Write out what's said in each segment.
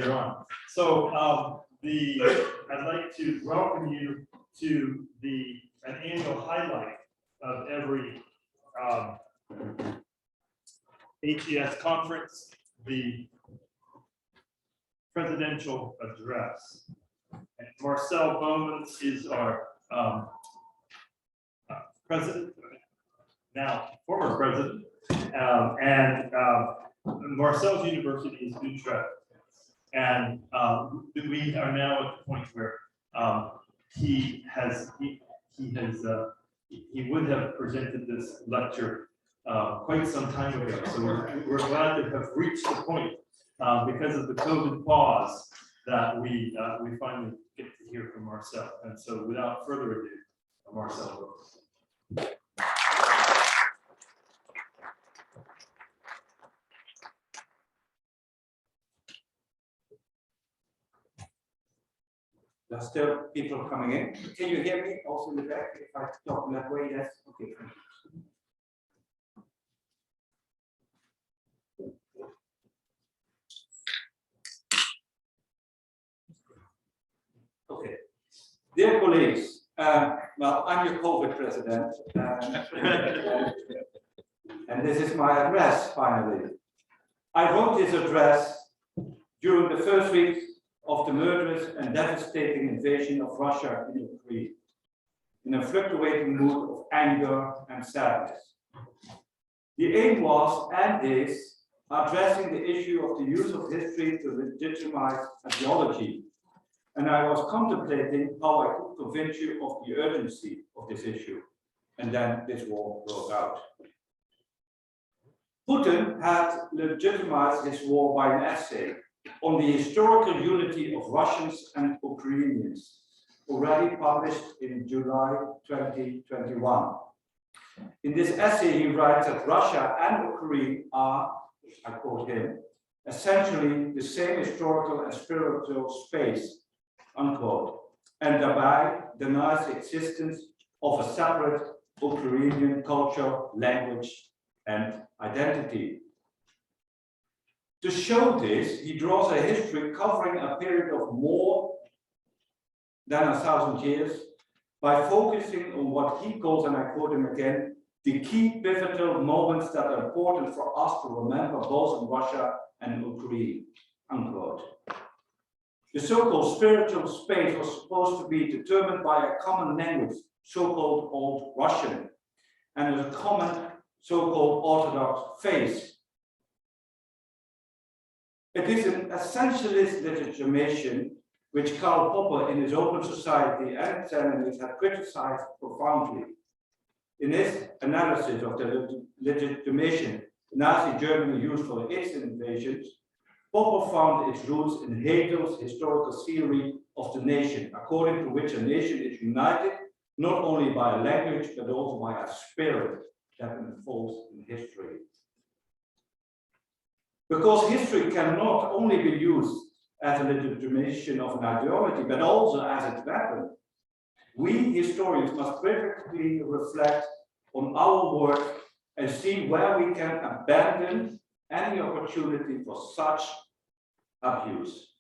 On. So I'd like to welcome you to an annual highlight of every HES conference, the presidential address. And Marcel Boumans is our president, now former president, and Marcel's university is Utrecht. And we are now at the point where he would have presented this lecture quite some time ago. So we're glad to have reached the point because of the COVID pause that we finally get to hear from Marcel. And so without further ado, Marcel. There's still people coming in. Can you hear me also in the back? If I talk that way, yes. Okay. Okay. Dear colleagues, well, I'm your COVID president, and this is my address finally. I wrote this address during the first weeks of the murderous and devastating invasion of Russia in Ukraine, in a fluctuating mood of anger and sadness. The aim was, and is, addressing the issue of the use of history to legitimize ideology, and I was contemplating how I could convince you of the urgency of this issue, and then this war broke out. Putin had legitimized his war by an essay on the historical unity of Russians and Ukrainians, already published in July 2021. In this essay, he writes that Russia and Ukraine are, I quote him, essentially the same historical and spiritual space, unquote, and thereby denies the existence of a separate Ukrainian culture, language, and identity. To show this, he draws a history covering a period of more than 1,000 years by focusing on what he calls, and I quote him again, the key pivotal moments that are important for us to remember both in Russia and Ukraine, unquote. The so-called spiritual space was supposed to be determined by a common language, so-called Old Russian, and a common so-called Orthodox faith. It is an essentialist legitimation which Karl Popper in his Open Society and its enemies had criticized profoundly. In his analysis of the legitimation Nazi Germany used for its invasions, Popper found its roots in Hegel's historical theory of the nation, according to which a nation is united not only by a language but also by a spirit that unfolds in history. Because history can not only be used as a legitimation of an ideology, but also as its weapon, we historians must critically reflect on our work and see where we can abandon any opportunity for such abuse.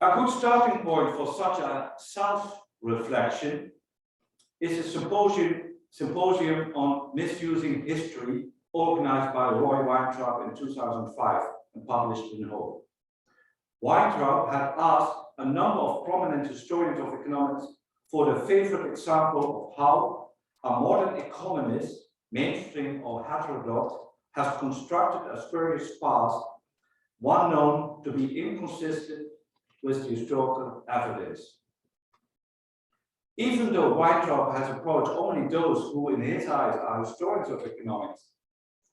A good starting point for such a self-reflection is a symposium on misusing history organized by Roy Weintraub in 2005 and published in Whole. Weintraub had asked a number of prominent historians of economics for the favorite example of how a modern economist, mainstream or heterodox, has constructed a spurious past, one known to be inconsistent with the historical evidence. Even though Weintraub has approached only those who in his eyes are historians of economics,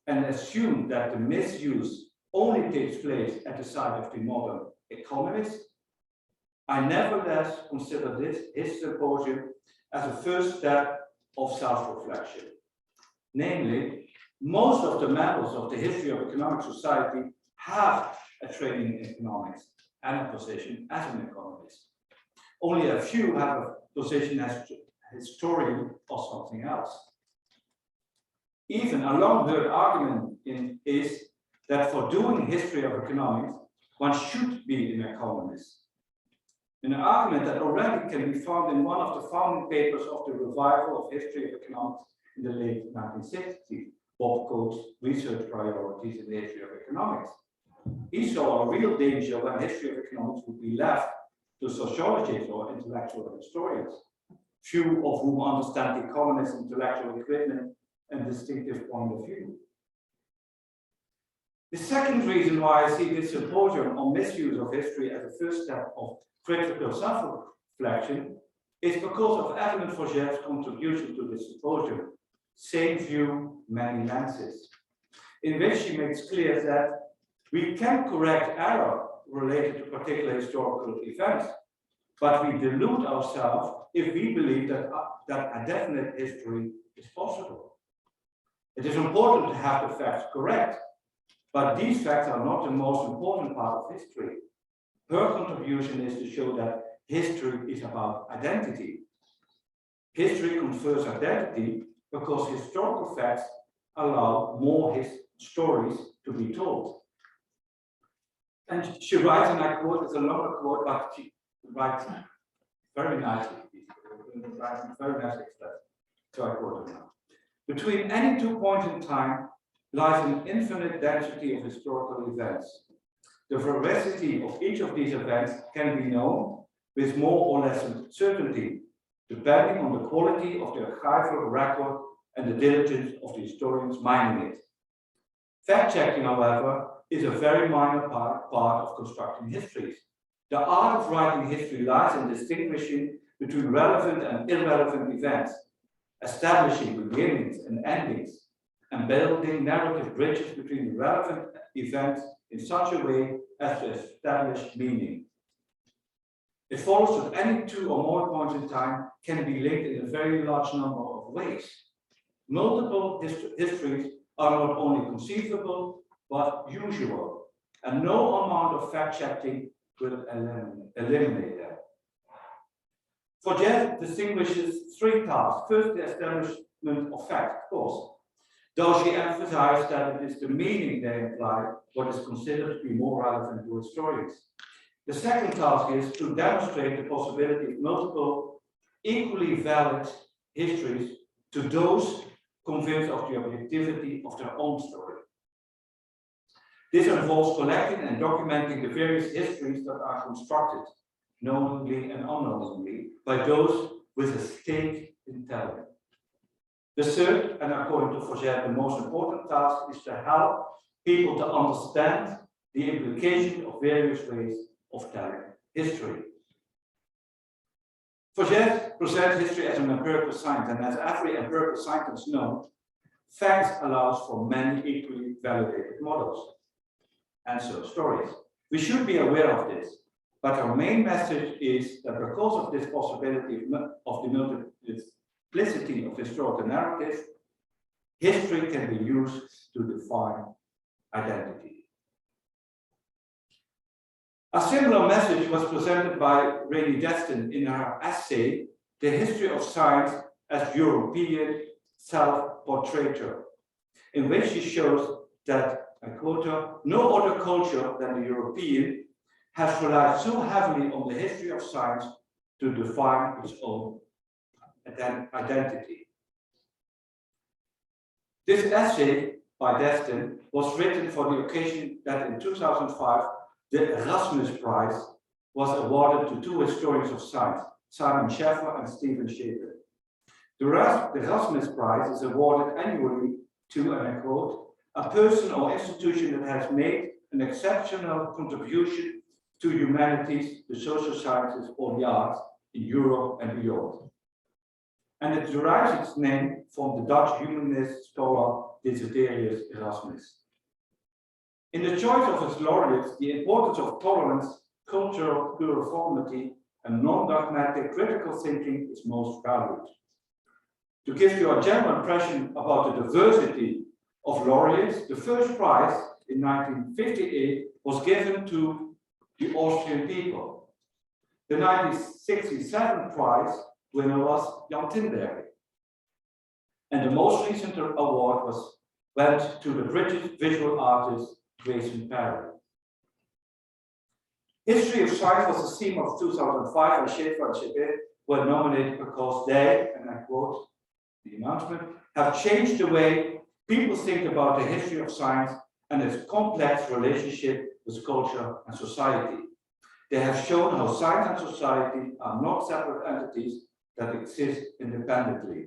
and assume that the misuse only takes place at the side of the modern economist, I nevertheless consider his symposium as a first step of self-reflection. Namely, most of the members of the History of Economic Society have a training in economics and a position as an economist. Only a few have a position as historian or something else. Even a long-heard argument is that for doing history of economics, one should be an economist. An argument that already can be found in one of the founding papers of the revival of history of economics in the late 1960s, Bob Coates' research priorities in the history of economics. He saw a real danger when history of economics would be left to sociologists or intellectual historians, few of whom understand the economist's intellectual equipment and distinctive point of view. The second reason why I see this symposium on misuse of history as a first step of critical self-reflection is because of Emmett Forget's contribution to this symposium, Same View, Many Lenses, in which she makes clear that we can correct error related to particular historical events, but we delude ourselves if we believe that a definite history is possible. It is important to have the facts correct, but these facts are not the most important part of history. Her contribution is to show that history is about identity. History confers identity because historical facts allow more stories to be told. And she writes, and I quote, it's a longer quote, but she writes very nicely. Very nicely expressed. So I quote her now. Between any 2 points in time lies an infinite density of historical events. The veracity of each of these events can be known with more or less certainty, depending on the quality of the archival record and the diligence of the historians mining it. Fact-checking, however, is a very minor part of constructing histories. The art of writing history lies in distinguishing between relevant and irrelevant events, establishing beginnings and endings, and building narrative bridges between relevant events in such a way as to establish meaning. It follows that any 2 or more points in time can be linked in a very large number of ways. Multiple histories are not only conceivable, but usual, and no amount of fact-checking will eliminate them. Forget distinguishes 3 tasks. First, the establishment of fact, of course, though she emphasized that it is the meaning they imply what is considered to be more relevant to historians. The second task is to demonstrate the possibility of multiple, equally valid histories to those convinced of the objectivity of their own story. This involves collecting and documenting the various histories that are constructed, knowingly and unknowingly, by those with a stake in telling. The third, and according to Forget, the most important task is to help people to understand the implication of various ways of telling history. Forget presents history as an empirical science, and as every empirical scientist knows, facts allows for many equally validated models, and so stories. We should be aware of this, but our main message is that because of this possibility of the multiplicity of historical narratives, history can be used to define identity. A similar message was presented by Rainey Destin in her essay, The History of Science as European Self-Portraiture, in which she shows that, I quote her, no other culture than the European has relied so heavily on the history of science to define its own identity. This essay by Destin was written for the occasion that in 2005, the Erasmus Prize was awarded to 2 historians of science, Simon Scheffer and Stephen Schaefer. The Erasmus Prize is awarded annually to, and I quote, a person or institution that has made an exceptional contribution to humanities, the social sciences, or the arts in Europe and beyond. And it derives its name from the Dutch humanist scholar Desiderius Erasmus. In the choice of its laureates, the importance of tolerance, cultural pluriformity, and non-dogmatic critical thinking is most valued. To give you a general impression about the diversity of laureates, the first prize in 1958 was given to the Austrian people. The 1967 prize winner was Jan Tinbergen. And the most recent award went to the British visual artist Grayson Perry. History of Science was the theme of 2005, and Schaefer and Chapin were nominated because they, and I quote the announcement, have changed the way people think about the history of science and its complex relationship with culture and society. They have shown how science and society are not separate entities that exist independently.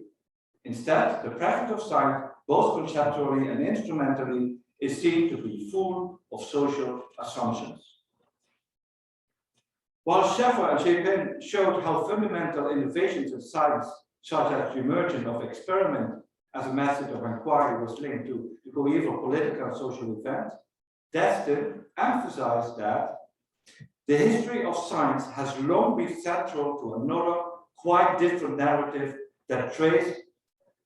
Instead, the practice of science, both conceptually and instrumentally, is seen to be full of social assumptions. While Schaeffer and Chapin showed how fundamental innovations in science, such as the emergence of experiment as a method of inquiry, was linked to the coeval political and social events, Destin emphasized that the history of science has long been central to another, quite different narrative that traced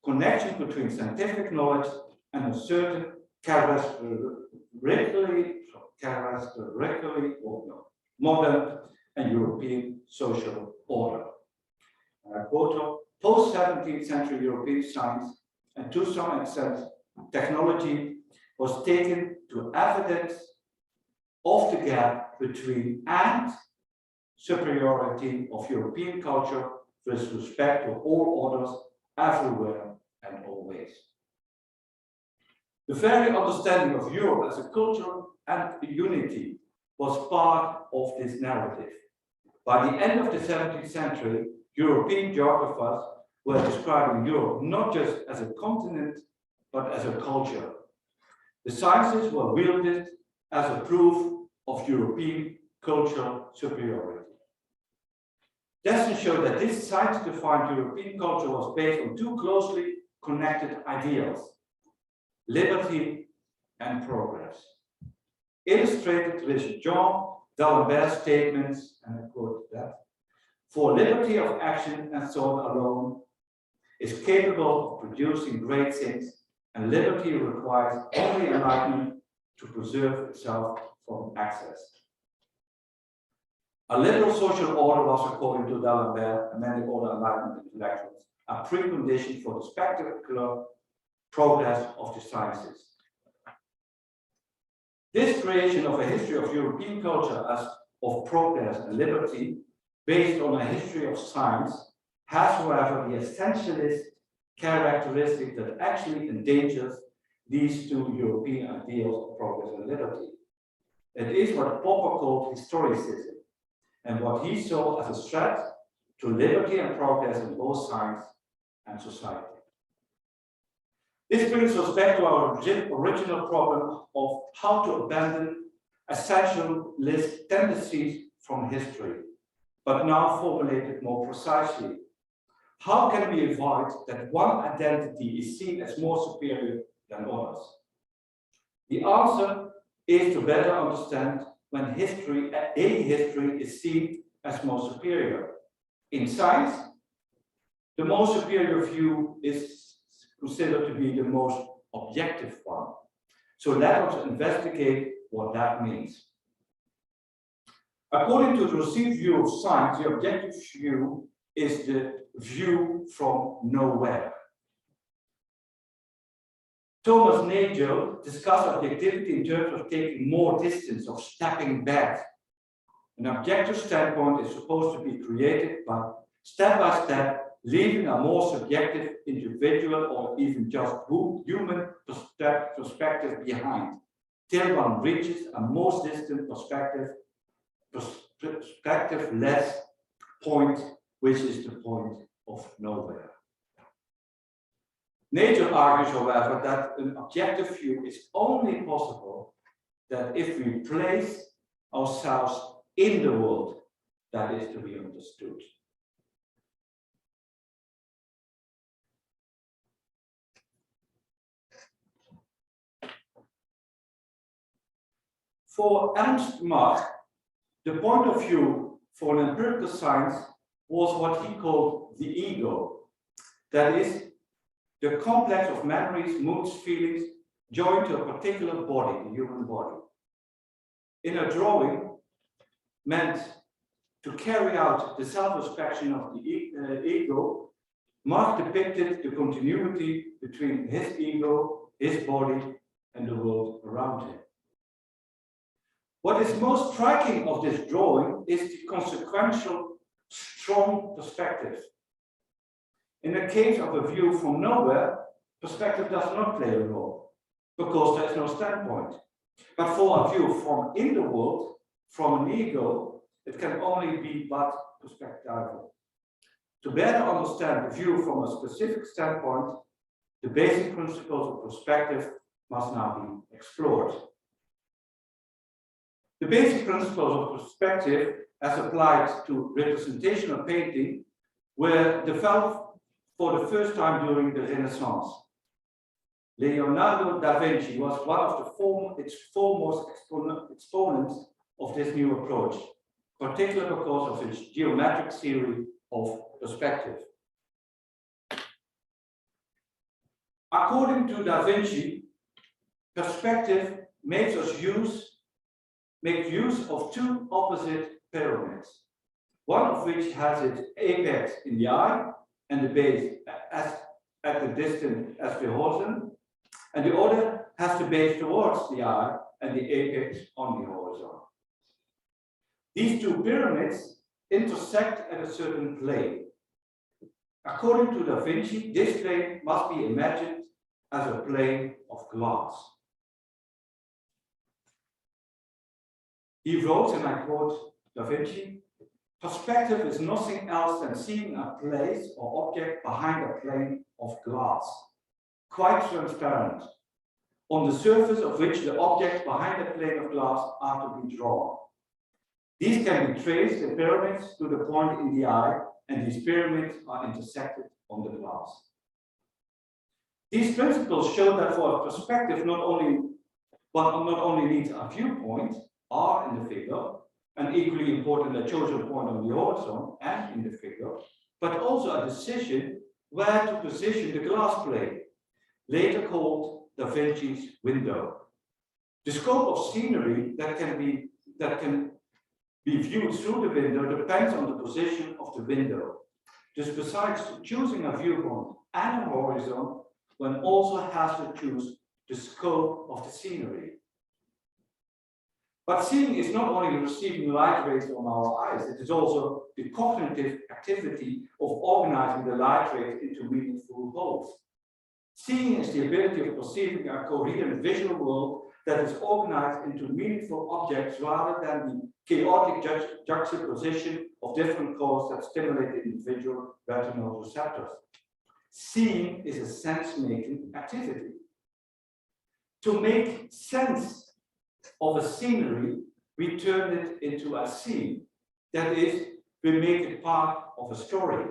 connection between scientific knowledge and a certain characteristically modern and European social order. Post-17th century European science, and to some extent technology, was taken to evidence of the gap between and superiority of European culture with respect to all others everywhere and always. The very understanding of Europe as a culture and a unity was part of this narrative. By the end of the 17th century, European geographers were describing Europe not just as a continent, but as a culture. The sciences were wielded as a proof of European cultural superiority. Destin showed that this science-defined European culture was based on two closely connected ideals: liberty and progress. Illustrated with Jean D'Alembert's statements, and I quote that, "For liberty of action and thought alone is capable of producing great things, and liberty requires only enlightenment to preserve itself from excess." A liberal social order was, according to D'Alembert and many other Enlightenment intellectuals, a precondition for the spectacular progress of the sciences. This creation of a history of European culture as of progress and liberty, based on a history of science, has, however, the essentialist characteristic that actually endangers these two European ideals of progress and liberty. It is what Popper called historicism, and what he saw as a threat to liberty and progress in both science and society. This brings us back to our original problem of how to abandon essentialist tendencies from history, but now formulated more precisely. How can we avoid that one identity is seen as more superior than others? The answer is to better understand when a history is seen as more superior. In science, the most superior view is considered to be the most objective one. So let us investigate what that means. According to the received view of science, the objective view is the view from nowhere. Thomas Nagel discussed objectivity in terms of taking more distance, of stepping back. An objective standpoint is supposed to be created by step, leaving a more subjective, individual, or even just human perspective behind, till one reaches a most distant perspective-less point, which is the point of nowhere. Nagel argues, however, that an objective view is only possible that if we place ourselves in the world that is to be understood. For Ernst Mach, the point of view for an empirical science was what he called the ego. That is, the complex of memories, moods, feelings joined to a particular body, the human body. In a drawing meant to carry out the self-inspection of the ego, Mach depicted the continuity between his ego, his body, and the world around him. What is most striking of this drawing is the consequential, strong perspective. In the case of a view from nowhere, perspective does not play a role, because there is no standpoint. But for a view from in the world, from an ego, it can only be but perspectival. To better understand the view from a specific standpoint, the basic principles of perspective must now be explored. The basic principles of perspective, as applied to representational painting, were developed for the first time during the Renaissance. Leonardo da Vinci was one of its foremost exponents of this new approach, particularly because of its geometric theory of perspective. According to da Vinci, perspective makes us make use of two opposite pyramids, one of which has its apex in the eye and the base at the distance as the horizon, and the other has the base towards the eye and the apex on the horizon. These two pyramids intersect at a certain plane. According to da Vinci, this plane must be imagined as a plane of glass. He wrote, and I quote da Vinci, "Perspective is nothing else than seeing a place or object behind a plane of glass, quite transparent, on the surface of which the objects behind the plane of glass are to be drawn. These can be traced in pyramids to the point in the eye, and these pyramids are intersected on the glass." These principles show that for a perspective not only needs a viewpoint, R in the figure, and equally important a chosen point on the horizon and in the figure, but also a decision where to position the glass plane, later called da Vinci's window. The scope of scenery that can be viewed through the window depends on the position of the window. Thus, besides choosing a viewpoint and a horizon, one also has to choose the scope of the scenery. But seeing is not only receiving light rays from our eyes, it is also the cognitive activity of organizing the light rays into meaningful wholes. Seeing is the ability of perceiving a coherent visual world that is organized into meaningful objects rather than the chaotic juxtaposition of different colors that stimulate individual retinal receptors. Seeing is a sense-making activity. To make sense of a scenery, we turn it into a scene. That is, we make it part of a story.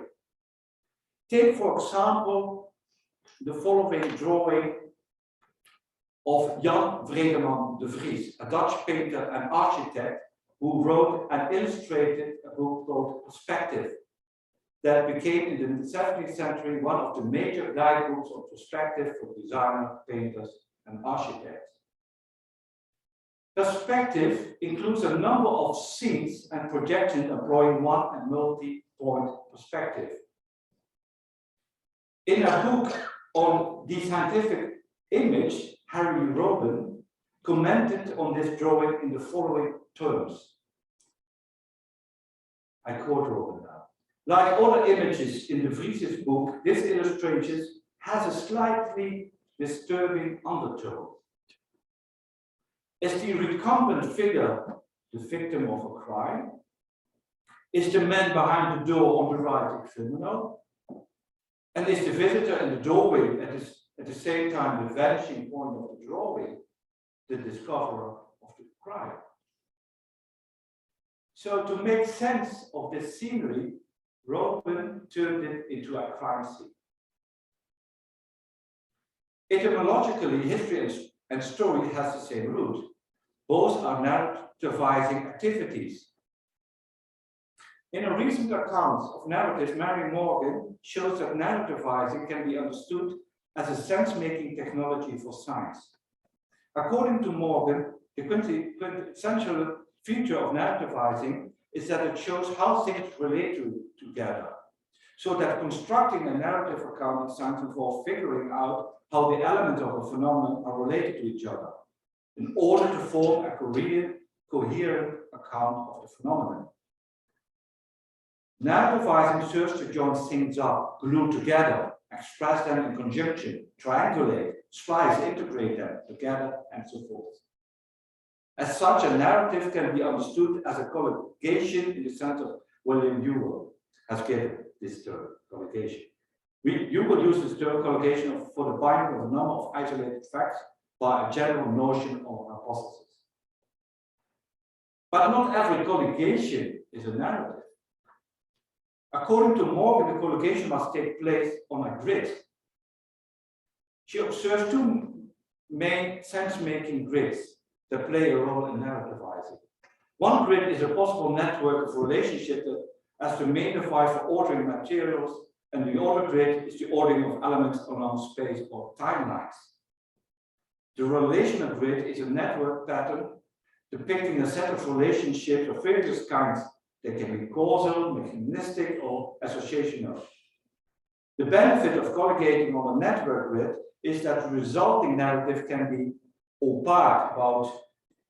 Take, for example, the following drawing of Jan Vredeman de Vries, a Dutch painter and architect who wrote and illustrated a book called Perspective, that became in the 17th century one of the major guidebooks of perspective for designers, painters, and architects. Perspective includes a number of scenes and projections employing one and multi-point perspective. In a book on the scientific image, Harry Robin commented on this drawing in the following terms. I quote Robin now. "Like other images in de Vries's book, this illustration has a slightly disturbing undertone. Is the recumbent figure the victim of a crime? Is the man behind the door on the right a criminal? And is the visitor in the doorway at the same time the vanishing point of the drawing, the discoverer of the crime?" So to make sense of this scenery, Robin turned it into a crime scene. Etymologically, history and story has the same root. Both are narrativizing activities. In a recent account of narratives, Mary Morgan shows that narrativizing can be understood as a sense-making technology for science. According to Morgan, the quintessential feature of narrativizing is that it shows how things relate together, so that constructing a narrative account in science involves figuring out how the elements of a phenomenon are related to each other in order to form a coherent coherent account of the phenomenon. Narrativizing serves to join things up, glue together, express them in conjunction, triangulate, splice, integrate them together, and so forth. As such, a narrative can be understood as a collocation in the sense of William Ewell has given this term, collocation. Ewell uses this term collocation for the binding of a number of isolated facts by a general notion or hypothesis. But not every collocation is a narrative. According to Morgan, the collocation must take place on a grid. She observes two main sense-making grids that play a role in narrativizing. One grid is a possible network of relationships that as the main device for ordering materials, and the other grid is the ordering of elements along space or timelines. The relational grid is a network pattern depicting a set of relationships of various kinds that can be causal, mechanistic, or associational. The benefit of collocating on a network grid is that the resulting narrative can be opaque about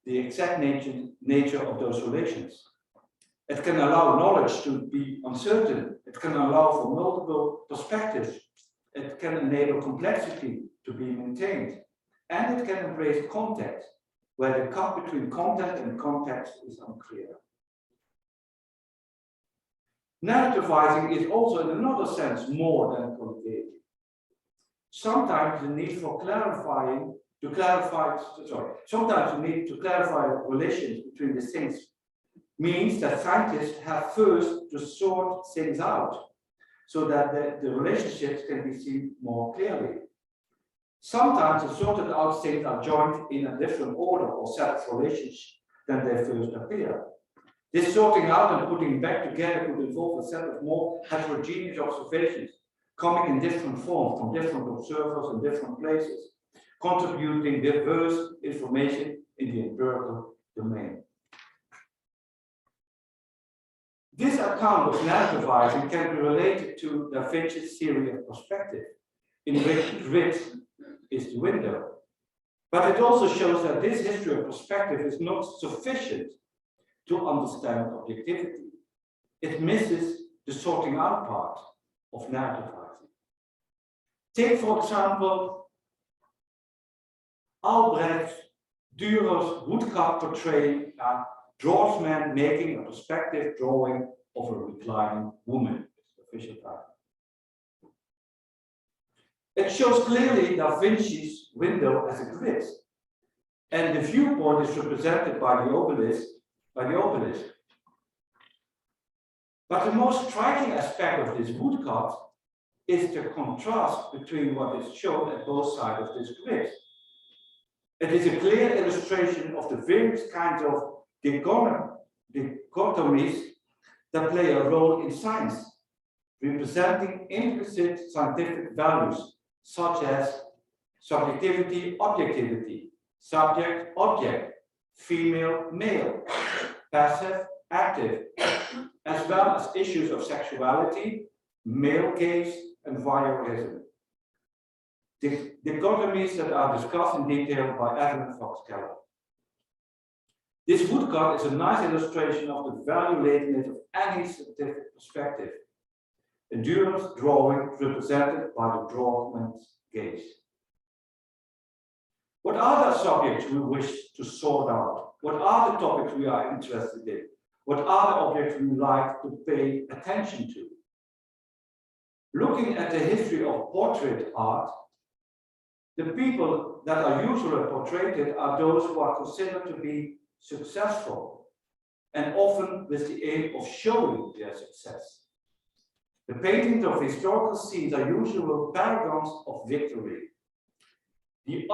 the exact nature of those relations. It can allow knowledge to be uncertain. It can allow for multiple perspectives. It can enable complexity to be maintained. And it can embrace context, where the cut between content and context is unclear. Narrativizing is also in another sense more than collocating. Sometimes the need for sometimes the need to clarify relations between the things means that scientists have first to sort things out so that the relationships can be seen more clearly. Sometimes the sorted out things are joined in a different order or set of relations than they first appear. This sorting out and putting back together could involve a set of more heterogeneous observations coming in different forms from different observers in different places, contributing diverse information in the empirical domain. This account of narrativizing can be related to Da Vinci's theory of perspective, in which grid is the window. But it also shows that this history of perspective is not sufficient to understand objectivity. It misses the sorting out part of narrativizing. Take, for example, Albrecht Dürer's woodcut portraying a draughtsman making a perspective drawing of a reclining woman. It's the official title. It shows clearly Da Vinci's window as a grid, and the viewpoint is represented by the obelisk. But the most striking aspect of this woodcut is the contrast between what is shown at both sides of this grid. It is a clear illustration of the various kinds of dichotomies that play a role in science, representing implicit scientific values such as subjectivity, objectivity, subject, object, female, male, passive, active, as well as issues of sexuality, male gaze, and voyeurism. The dichotomies that are discussed in detail by Evan Fox Keller. This woodcut is a nice illustration of the value-latedness of any scientific perspective. And Dürer's drawing represented by the draughtsman's gaze. What are the subjects we wish to sort out? What are the topics we are interested in? What are the objects we like to pay attention to? Looking at the history of portrait art, the people that are usually portrayed are those who are considered to be successful, and often with the aim of showing their success. The paintings of historical scenes are usual paragons of victory. The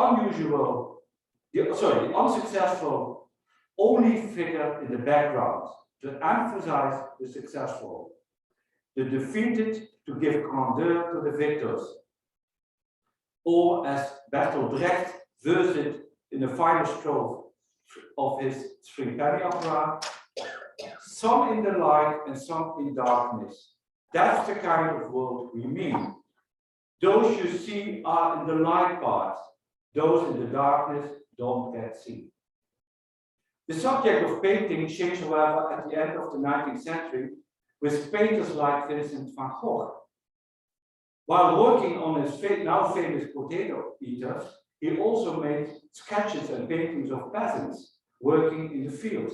unsuccessful only figure in the background to emphasize the successful. The defeated to give grandeur to the victors. Or as Bertolt Brecht versed it in the final strophe of his three-penny opera, some in the light and some in darkness. That's the kind of world we mean. Those you see are in the light part. Those in the darkness don't get seen. The subject of painting changed, however, at the end of the 19th century with painters like Vincent van Gogh. While working on his now famous potato eaters, he also made sketches and paintings of peasants working in the fields.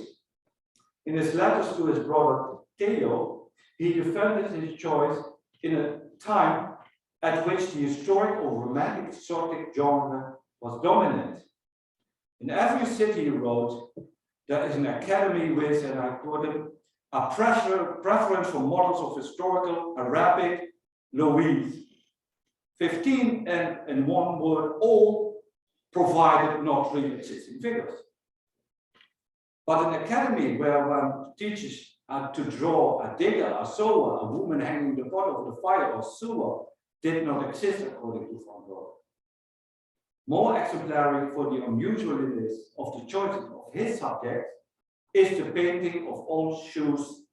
In his letters to his brother Theo, he defended his choice in a time at which the historic or romantic exotic genre was dominant. In every city, he wrote, there is an academy with, and I quote him, a preference for models of historical Arabic Louis. 15 and in one word, all provided not really existing figures. But an academy where one teaches to draw a digger, a sower, a woman hanging the pot over the fire, or sewer, did not exist according to Van Gogh. More exemplary for the unusualness of the choices of his subjects is the painting of old shoes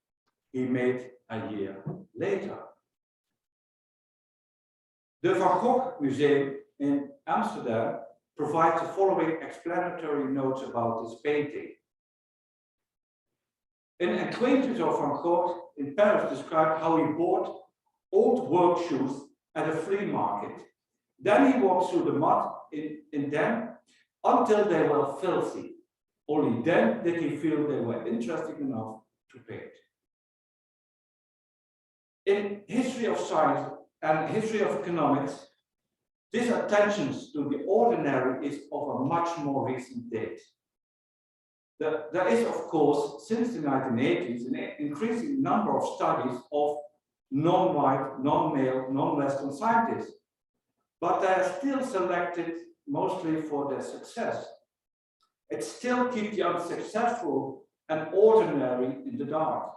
he made a year later. The Van Gogh Museum in Amsterdam provides the following explanatory notes about this painting. An acquaintance of Van Gogh in Paris described how he bought old work shoes at a flea market. Then he walked through the mud in them until they were filthy. Only then did he feel they were interesting enough to paint. In history of science and history of economics, this attention to the ordinary is of a much more recent date. There is, of course, since the 1980s, an increasing number of studies of non-white, non-male, non-Western scientists, but they are still selected mostly for their success. It still keeps the unsuccessful and ordinary in the dark.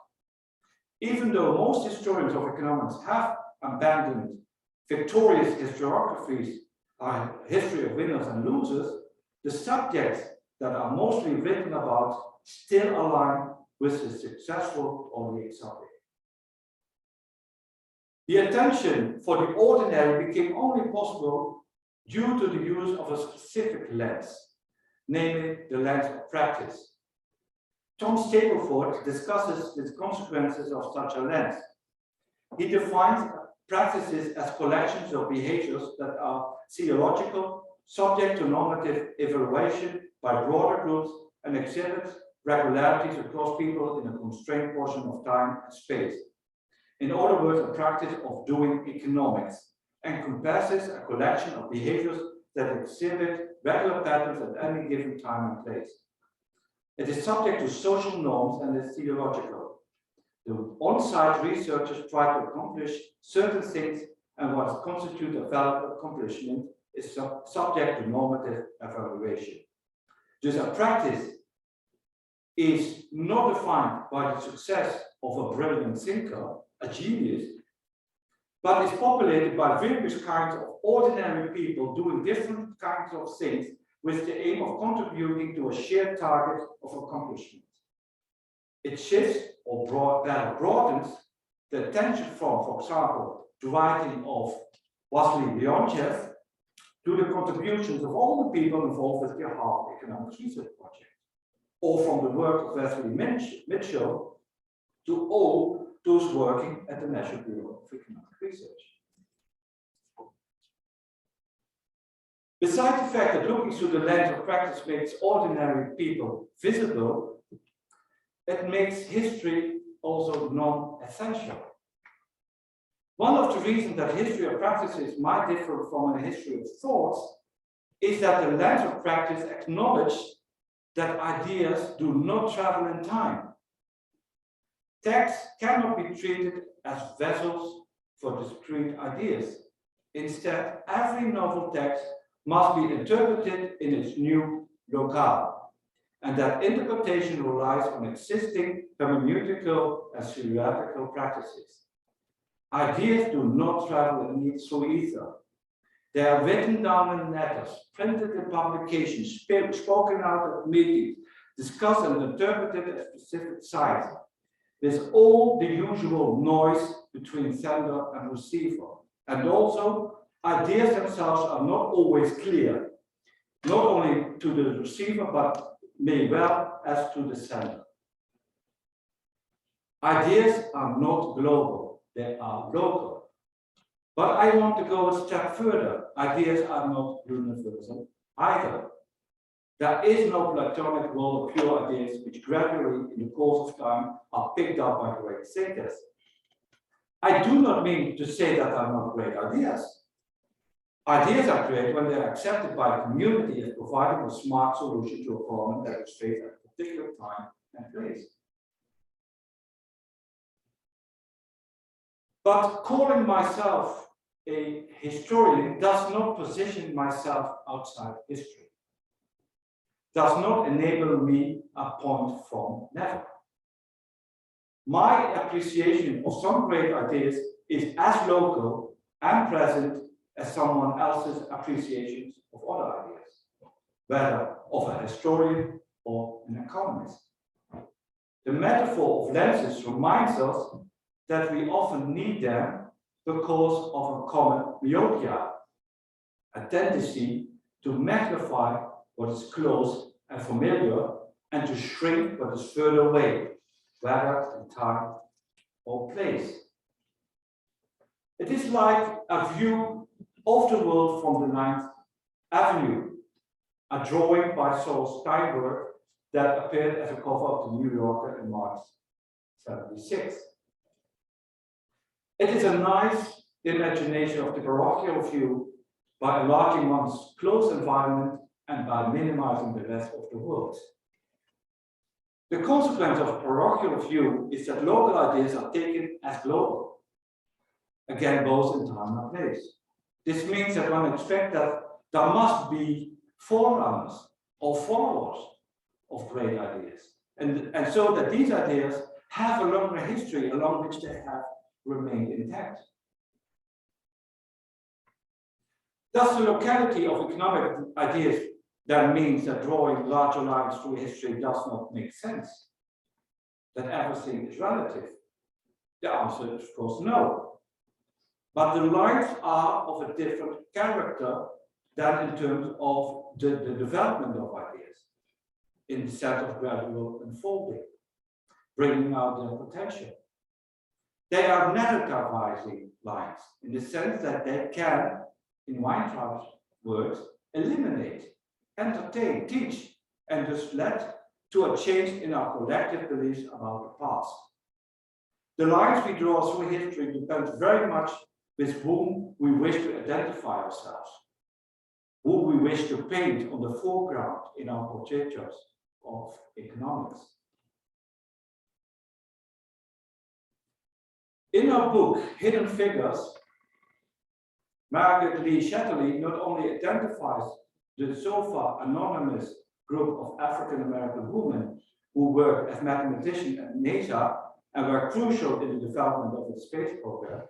Even though most historians of economics have abandoned victorious historiographies, a history of winners and losers, the subjects that are mostly written about still align with the successful or the exotic. The attention for the ordinary became only possible due to the use of a specific lens, namely the lens of practice. Tom Stapleford discusses the consequences of such a lens. He defines practices as collections of behaviors that are theological, subject to normative evaluation by broader groups, and exhibit regularities across people in a constrained portion of time and space. In other words, a practice of doing economics encompasses a collection of behaviors that exhibit regular patterns at any given time and place. It is subject to social norms and is theological. The on-site researchers try to accomplish certain things, and what constitutes a valid accomplishment is subject to normative evaluation. Thus, a practice is not defined by the success of a brilliant thinker, a genius, but is populated by various kinds of ordinary people doing different kinds of things with the aim of contributing to a shared target of accomplishment. It shifts or broadens the attention from, for example, the writing of Wassily Leontiev to the contributions of all the people involved with the Harvard Economics Research Project, or from the work of Wesley Mitchell to all those working at the National Bureau of Economic Research. Besides the fact that looking through the lens of practice makes ordinary people visible, it makes history also non-essential. One of the reasons that history of practices might differ from a history of thoughts is that the lens of practice acknowledges that ideas do not travel in time. Texts cannot be treated as vessels for discrete ideas. Instead, every novel text must be interpreted in its new locale, and that interpretation relies on existing hermeneutical and semiotical practices. Ideas do not travel through ether. They are written down in letters, printed in publications, spoken out at meetings, discussed and interpreted at specific sites. There's all the usual noise between sender and receiver. And also, ideas themselves are not always clear, not only to the receiver, but may well as to the center. Ideas are not global, they are local. But I want to go a step further. Ideas are not universal either. There is no Platonic world of pure ideas which gradually, in the course of time, are picked up by great thinkers. I do not mean to say that are not great ideas. Ideas are great when they are accepted by the community as providing a smart solution to a problem that is faced at a particular time and place. But calling myself a historian does not position myself outside history, does not enable me a point from never. My appreciation of some great ideas is as local and present as someone else's appreciations of other ideas, whether of a historian or an economist. The metaphor of lenses reminds us that we often need them because of a common myopia, a tendency to magnify what is close and familiar and to shrink what is further away, whether in time or place. It is like a view of the world from the 9th Avenue, a drawing by Saul Steinberg that appeared as a cover of the New Yorker in March 1976. It is a nice imagination of the parochial view by enlarging one's close environment and by minimizing the rest of the world. The consequence of a parochial view is that local ideas are taken as global, again, both in time and place. This means that one expects that there must be forerunners or followers of great ideas, and so that these ideas have a longer history along which they have remained intact. Thus, the locality of economic ideas then means that drawing larger lines through history does not make sense, that everything is relative. The answer is, of course, no. But the lines are of a different character than in terms of the development of ideas, in the sense of gradual unfolding, bringing out their potential. They are narrativizing lines, in the sense that they can, in Weintraub's words, eliminate, entertain, teach, and thus lead to a change in our collective beliefs about the past. The lines we draw through history depend very much with whom we wish to identify ourselves, who we wish to paint on the foreground in our portraitures of economics. In our book, Hidden Figures, Margaret Lee Shetterly not only identifies the so far anonymous group of African-American women who work as mathematicians at NASA and were crucial in the development of the space program,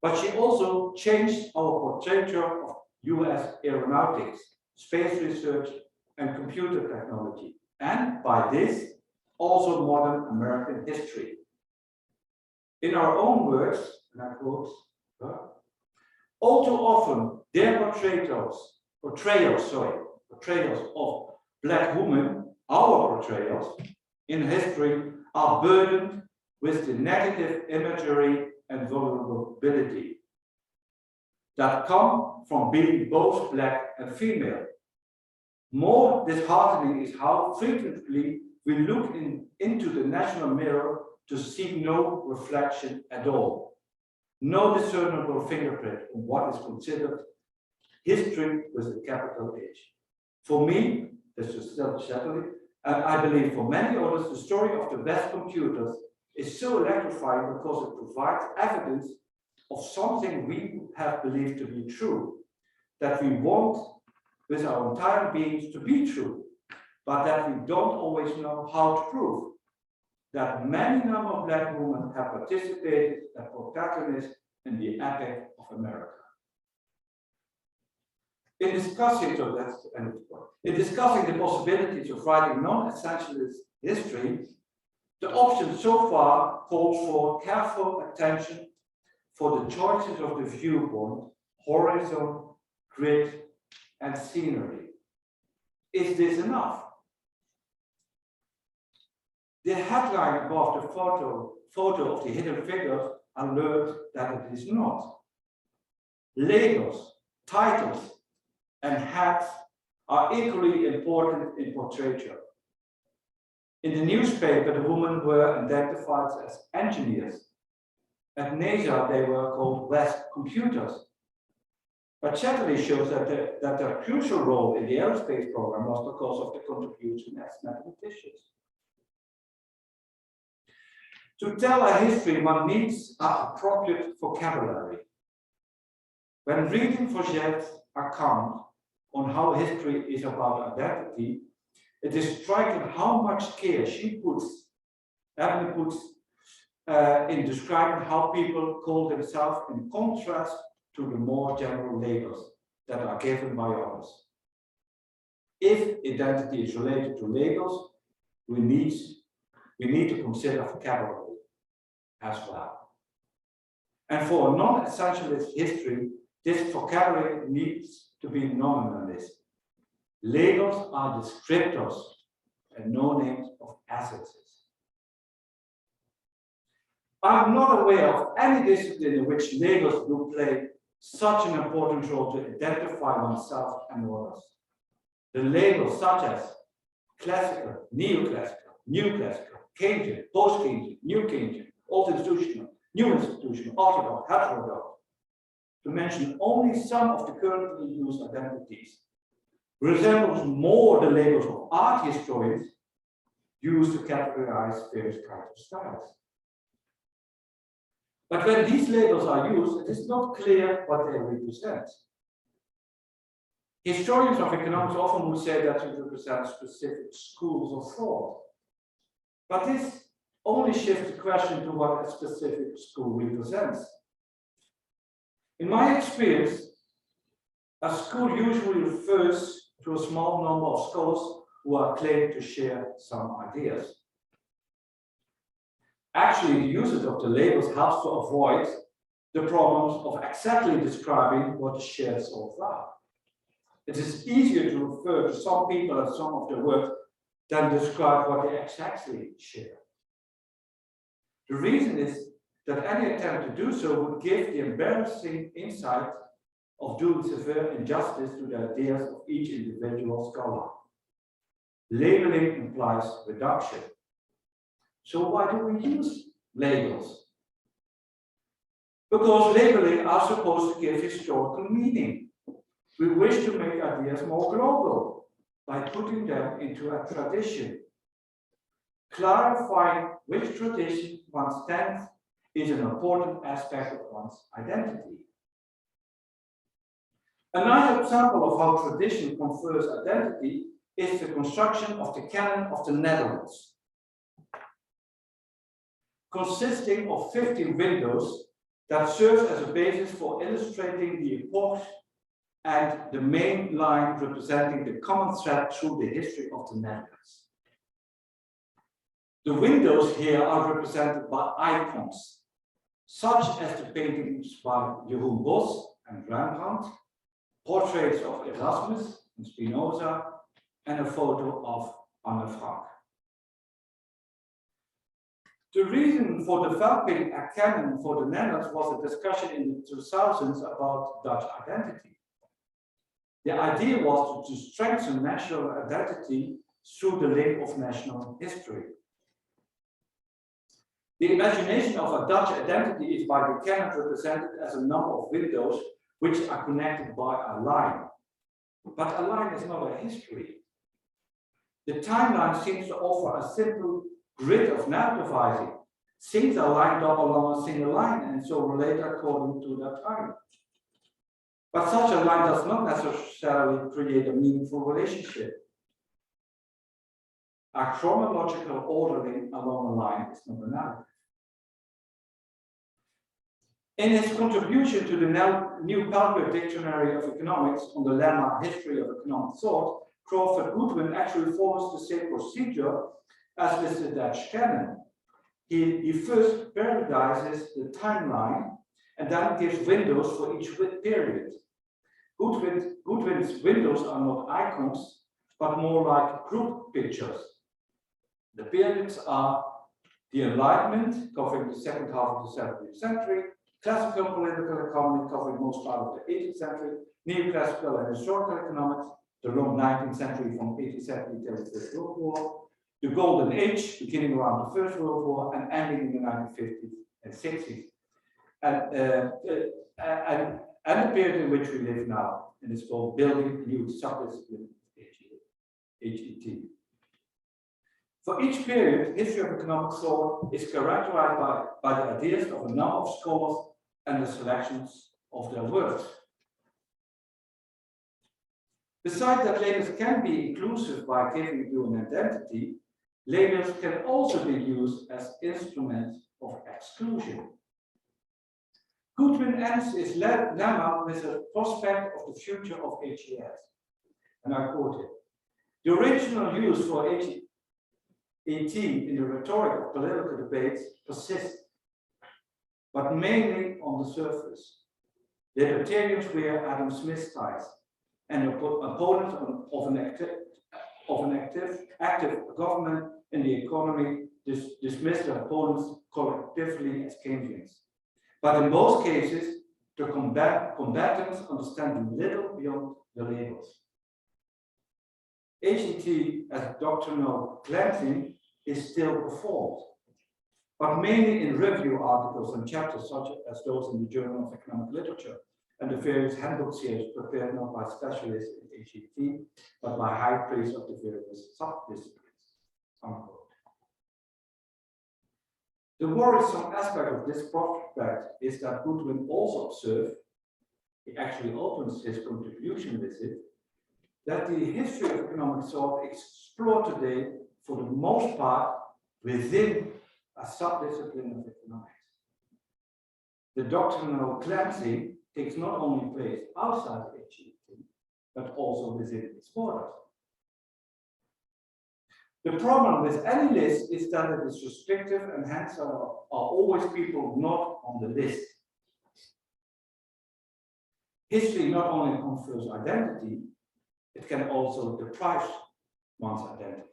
but she also changed our portraiture of US aeronautics, space research, and computer technology, and by this, also modern American history. In our own words, and I quote, all too often, their portrayals of Black women, our portrayals in history, are burdened with the negative imagery and vulnerability that come from being both Black and female. More disheartening is how frequently we look into the national mirror to see no reflection at all. No discernible fingerprint on what is considered history with a capital H. For me, this is still Shetterly, and I believe for many others, the story of the best computers is so electrifying because it provides evidence of something we have believed to be true, that we want with our entire beings to be true, but that we don't always know how to prove. That many number of Black women have participated as protagonists in the epic of America. In discussing the possibilities of writing non-essentialist history, the option so far calls for careful attention for the choices of the viewpoint, horizon, grid, and scenery. Is this enough? The headline above the photo of the hidden figures alert that it is not. Labels, titles, and hats are equally important in portraiture. In the newspaper, the women were identified as engineers. At NASA, they were called West computers. But Chatterley shows that their crucial role in the aerospace program was because of the contribution as mathematicians. To tell a history, one needs an appropriate vocabulary. When reading Forget's account on how history is about identity, it is striking how much care Emily puts in describing how people call themselves in contrast to the more general labels that are given by others. If identity is related to labels, we need to consider vocabulary as well. And for a non-essentialist history, this vocabulary needs to be nominalist. Labels are descriptors and no names of assets. I'm not aware of any discipline in which labels will play such an important role to identify oneself and others. The labels such as classical, neoclassical, new classical, Keynesian, post-Keynesian, new Keynesian, old institutional, new institutional, orthodox, heterodox, to mention only some of the currently used identities, resembles more the labels of art historians used to categorize various kinds of styles. But when these labels are used, it is not clear what they represent. Historians of economics often would say that it represents specific schools of thought. But this only shifts the question to what a specific school represents. In my experience, a school usually refers to a small number of scholars who are claimed to share some ideas. Actually, the usage of the labels helps to avoid the problems of exactly describing what the shared souls are. It is easier to refer to some people and some of their work than describe what they exactly share. The reason is that any attempt to do so would give the embarrassing insight of doing severe injustice to the ideas of each individual scholar. Labeling implies reduction. So why do we use labels? Because labeling are supposed to give historical meaning. We wish to make ideas more global by putting them into a tradition. Clarifying which tradition one stands is an important aspect of one's identity. A nice example of how tradition confers identity is the construction of the Canon of the Netherlands, consisting of 50 windows that serves as a basis for illustrating the epoch and the main line representing the common thread through the history of the Netherlands. The windows here are represented by icons, such as the paintings by Jeroen Bos and Rembrandt, portraits of Erasmus and Spinoza, and a photo of Anne Frank. The reason for developing a canon for the Netherlands was a discussion in the 2000s about Dutch identity. The idea was to strengthen national identity through the link of national history. The imagination of a Dutch identity is by the canon represented as a number of windows which are connected by a line. But a line is not a history. The timeline seems to offer a simple grid of narrativizing. Things are lined up along a single line and so relate according to their time. But such a line does not necessarily create a meaningful relationship. A chronological ordering along a line is not a narrative. In his contribution to the New Palgrave Dictionary of Economics on the lemma History of Economic Thought, Crawford Goodwin actually follows the same procedure as with the Dutch canon. He first periodizes the timeline and then gives windows for each period. Goodwin's windows are not icons, but more like group pictures. The periods are the Enlightenment, covering the second half of the 17th century, classical political economy, covering most part of the 18th century, neoclassical and historical economics, the long 19th century from 1870 till the First World War, the Golden Age, beginning around the First World War and ending in the 1950s and 60s. And the period in which we live now, and it's called Building New Subdiscipline, HET. For each period, history of economic thought is characterized by the ideas of a number of scholars and the selections of their works. Besides that labels can be inclusive by giving you an identity, labels can also be used as instruments of exclusion. Goodwin ends his lemma with a prospect of the future of HES. And I quote it: "The original use for HET in the rhetoric of political debates persists, but mainly on the surface. Libertarians wear Adam Smith's ties, and opponents of an active government in the economy dismiss their opponents collectively as Keynesians. But in most cases, the combatants understand little beyond the labels. HET as doctrinal cleansing is still performed, but mainly in review articles and chapters such as those in the Journal of Economic Literature and the various handbook series prepared not by specialists in HET, but by high priests of the various sub-disciplines." Unquote. The worrisome aspect of this prospect is that Goodwin also observed, he actually opens his contribution with it, that the history of economic thought is explored today for the most part within a sub-discipline of economics. The doctrinal cleansing takes not only place outside HET, but also within its borders. The problem with any list is that it is restrictive and hence are always people not on the list. History not only confers identity, it can also deprive one's identity.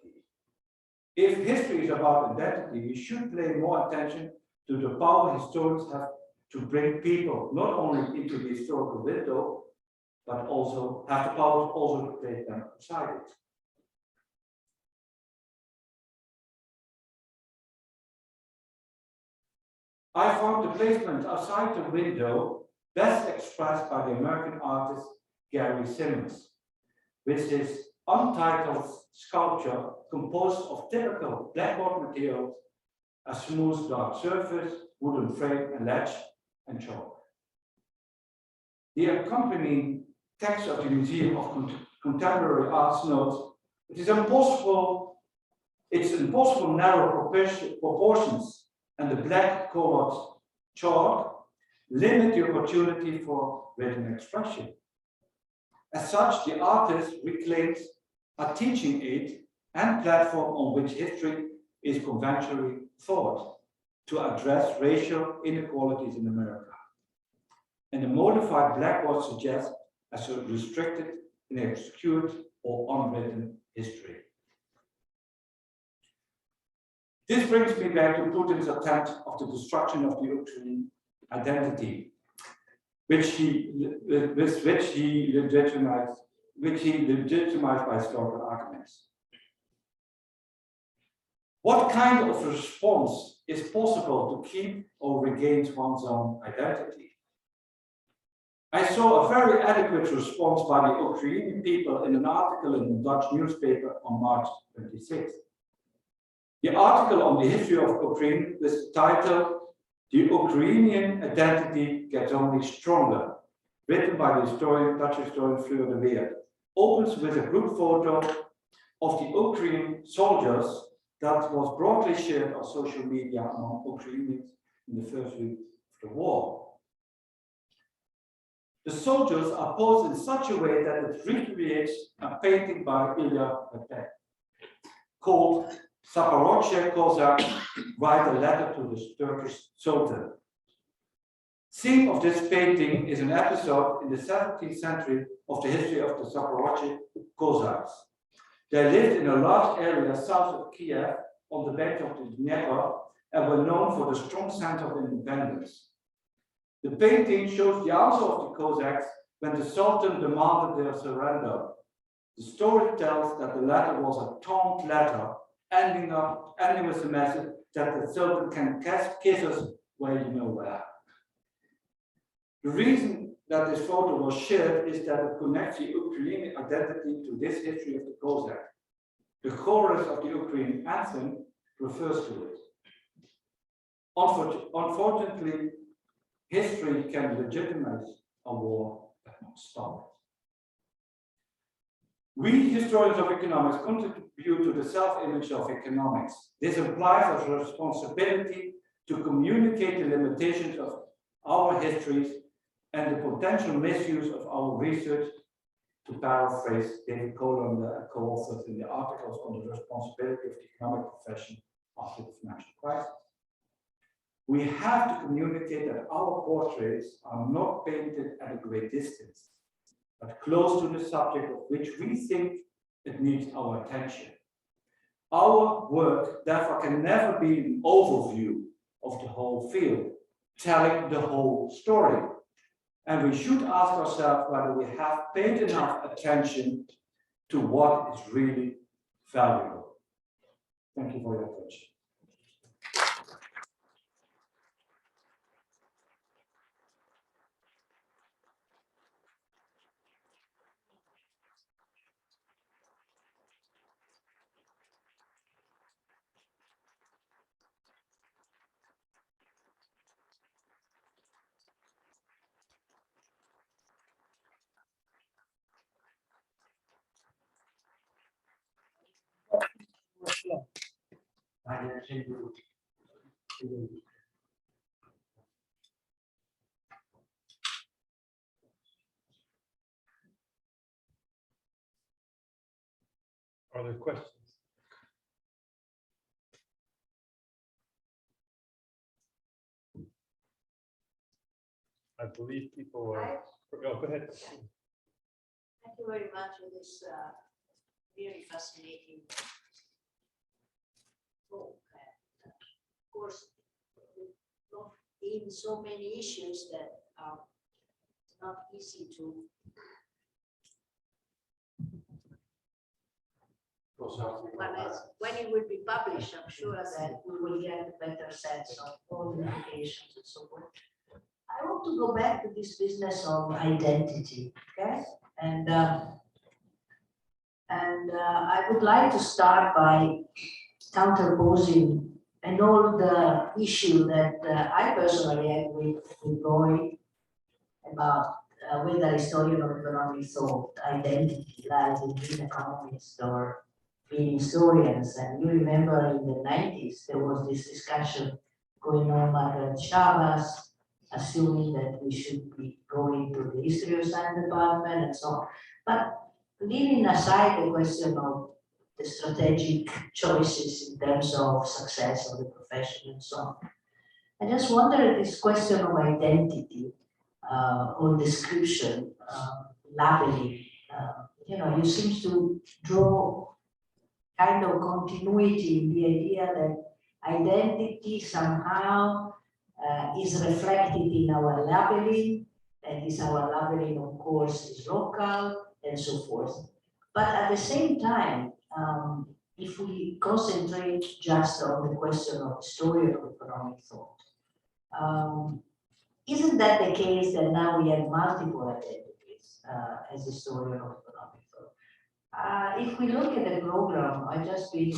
If history is about identity, we should pay more attention to the power historians have to bring people not only into the historical window, but also have the power also to place them outside it. I found the placement outside the window best expressed by the American artist Gary Simmons, with his Untitled sculpture composed of typical blackboard materials, a smooth dark surface, wooden frame and ledge, and chalk. The accompanying text of the Museum of Contemporary Arts notes, it's impossible narrow proportions and the black colored chalk limit the opportunity for written expression. As such, the artist reclaims a teaching aid and platform on which history is conventionally thought to address racial inequalities in America. And the modified blackboard suggests as a restricted, inexcused, or unwritten history. This brings me back to Putin's attempt of the destruction of the Ukrainian identity, which he legitimized by historical arguments. What kind of response is possible to keep or regain one's own identity? I saw a very adequate response by the Ukrainian people in an article in the Dutch newspaper on March 26th. The article on the history of Ukraine was titled "The Ukrainian Identity Gets Only Stronger," written by the Dutch historian Fleur de Weer, opens with a group photo of the Ukrainian soldiers that was broadly shared on social media among Ukrainians in the first week of the war. The soldiers are posed in such a way that it recreates a painting by Ilya Repet called "Zaporozhye Cossacks Write a Letter to the Turkish Sultan." Theme of this painting is an episode in the 17th century of the history of the Zaporozhye Cossacks. They lived in a large area south of Kiev on the bank of the Dnieper and were known for the strong sense of independence. The painting shows the answer of the Cossacks when the Sultan demanded their surrender. The story tells that the letter was a taunt letter, ending with the message that the Sultan can kiss us where you know where. The reason that this photo was shared is that it connects the Ukrainian identity to this history of the Cossacks. The chorus of the Ukrainian anthem refers to it. Unfortunately, history can legitimize a war but not stop it. We historians of economics contribute to the self-image of economics. This implies a responsibility to communicate the limitations of our histories and the potential misuse of our research, to paraphrase David Cohen, the co-authors in the articles on the responsibility of the economic profession after the financial crisis. We have to communicate that our portraits are not painted at a great distance, but close to the subject of which we think it needs our attention. Our work, therefore, can never be an overview of the whole field, telling the whole story. And we should ask ourselves whether we have paid enough attention to what is really valuable. Thank you for your attention. Are there questions? I believe people are. Oh, go ahead. Thank you very much for this very fascinating talk. And, of course, in so many issues that are not easy to. When it will be published, I'm sure that we will get a better sense of all the implications and so forth. I want to go back to this business of identity, okay? And I would like to start by counterposing an old issue that I personally had with Roy about whether historian of economic thought identity lies in being economists or being historians. And you remember in the 90s, there was this discussion going on at Chavas, assuming that we should be going to the history of science department and so on. But leaving aside the question of the strategic choices in terms of success of the profession and so on, I just wonder this question of identity or description, labeling. You seem to draw kind of continuity in the idea that identity somehow is reflected in our labeling, and is our labeling, of course, is local and so forth. But at the same time, if we concentrate just on the question of story of economic thought, isn't that the case that now we have multiple identities as a historian of economic thought? If we look at the program, I just been to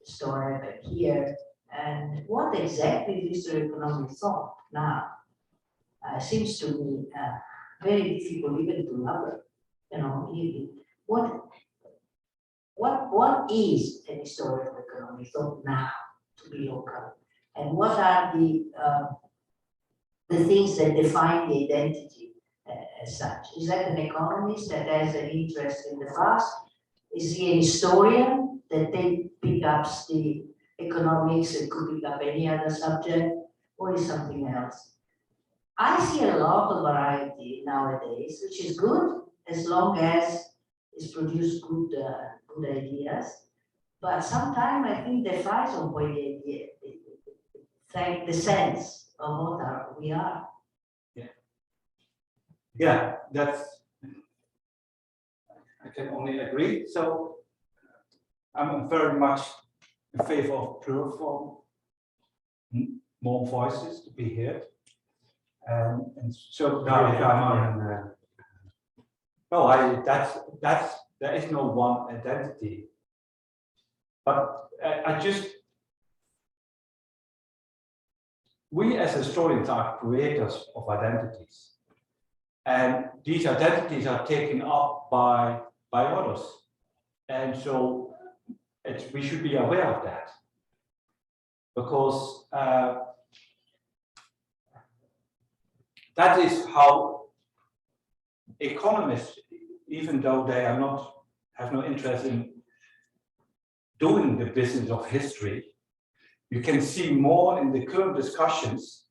store back here, and what exactly is history of economic thought now seems to me very difficult even to label. What is an historian of economic thought now to be local, and what are the things that define the identity as such? Is that an economist that has an interest in the past? Is he a historian that then picks up the economics and could pick up any other subject, or is something else? I see a lot of variety nowadays, which is good as long as it's produced good ideas. but sometimes I think they find some point the sense of what we are. Yeah, I can only agree. So I'm very much in favor of pluriform, more voices to be heard. And so now if I'm on, no, there is no one identity. But we as historians are creators of identities. And these identities are taken up by others. And so we should be aware of that. Because that is how economists, even though they are have no interest in doing the business of history, you can see more in the current discussions,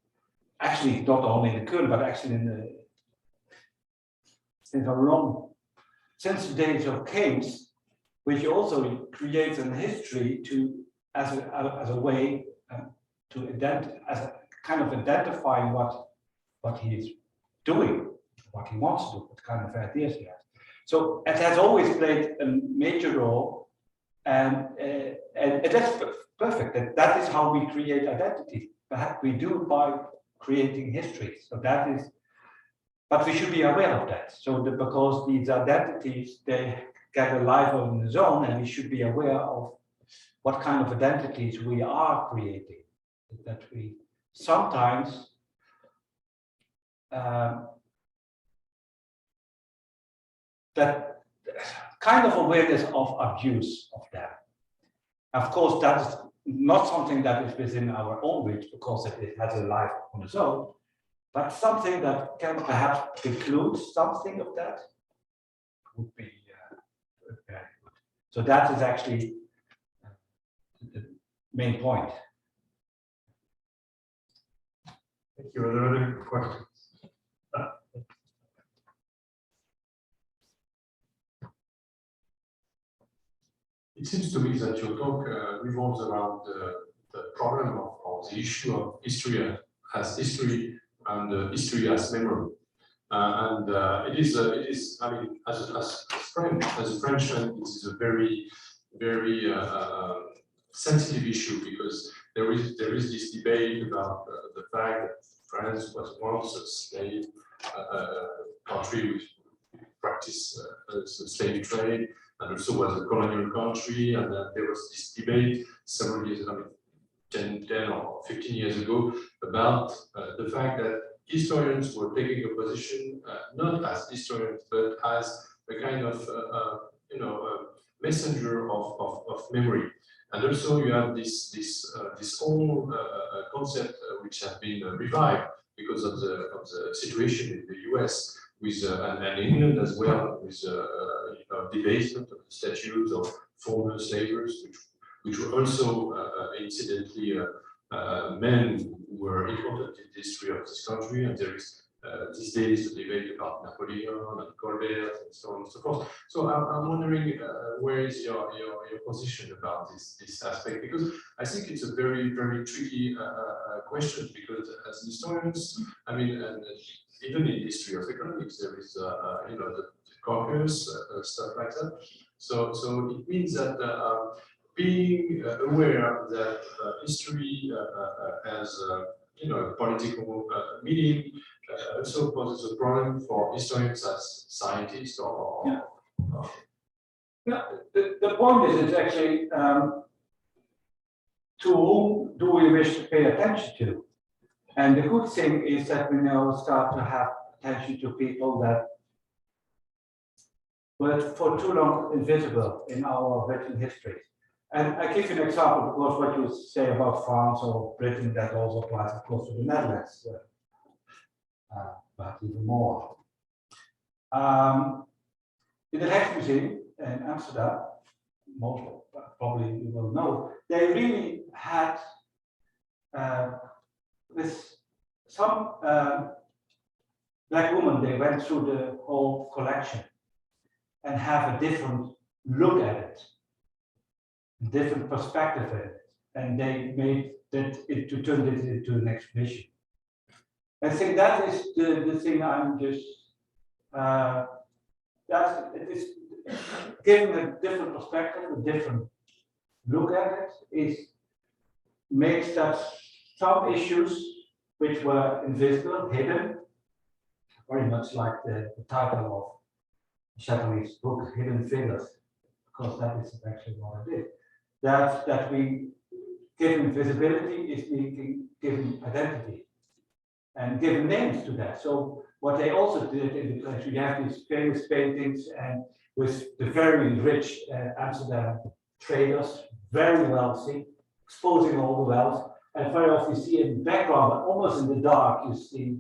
actually not only in the current, but actually since the days of Keynes, which also creates a history as a way as a kind of identifying what he is doing, what he wants to do, what kind of ideas he has. So it has always played a major role, and that's perfect. That is how we create identity. Perhaps we do it by creating history. So that is, but we should be aware of that. So because these identities, they get a life on its own, and we should be aware of what kind of identities we are creating. That we sometimes that kind of awareness of abuse of that. Of course, that is not something that is within our own reach because it has a life on its own, but something that can perhaps include something of that would be very good. So that is actually the main point. Thank you. Are there other questions? It seems to me that your talk revolves around the problem of the issue of history as history and history as memory. It is. I mean, as a Frenchman, it is a very, very sensitive issue because there is this debate about the fact that France was once a slave country which practiced slave trade, and also was a colonial country, and there was this debate several years, 10 or 15 years ago, about the fact that historians were taking a position not as historians, but as a kind of messenger of memory. And also you have this whole concept which has been revived because of the situation in the US with and in England as well, with debasement of the statues of former slavers, which were also incidentally men who were important in the history of this country. And there is these days the debate about Napoleon and Colbert and so on and so forth. So I'm wondering where is your position about this aspect, because I think it's a very, very tricky question, because as historians, I mean, and even in history of economics, there is the caucus, stuff like that. So it means that being aware that history has political meaning also poses a problem for historians as scientists or the point is, it's actually to whom do we wish to pay attention to? And the good thing is that we now start to have attention to people that were for too long invisible in our written histories. And I give you an example, because what you say about France or Britain, that also applies, of course, to the Netherlands, but even more. In the Rijksmuseum in Amsterdam, most probably you will know, they really had with some black women, they went through the whole collection and have a different look at it. different perspective in it, and they made that to turn it into an exhibition. I think that is the thing I'm just it is giving a different perspective, a different look at it, is makes that some issues which were invisible, hidden, very much like the title of Chatterley's book, Hidden Figures, because that is actually what it is. That we given visibility is being given identity and given names to that. So what they also did in the country, you have these famous paintings and with the very rich Amsterdam traders, very wealthy, exposing all the wealth. And very often you see in the background, almost in the dark, you see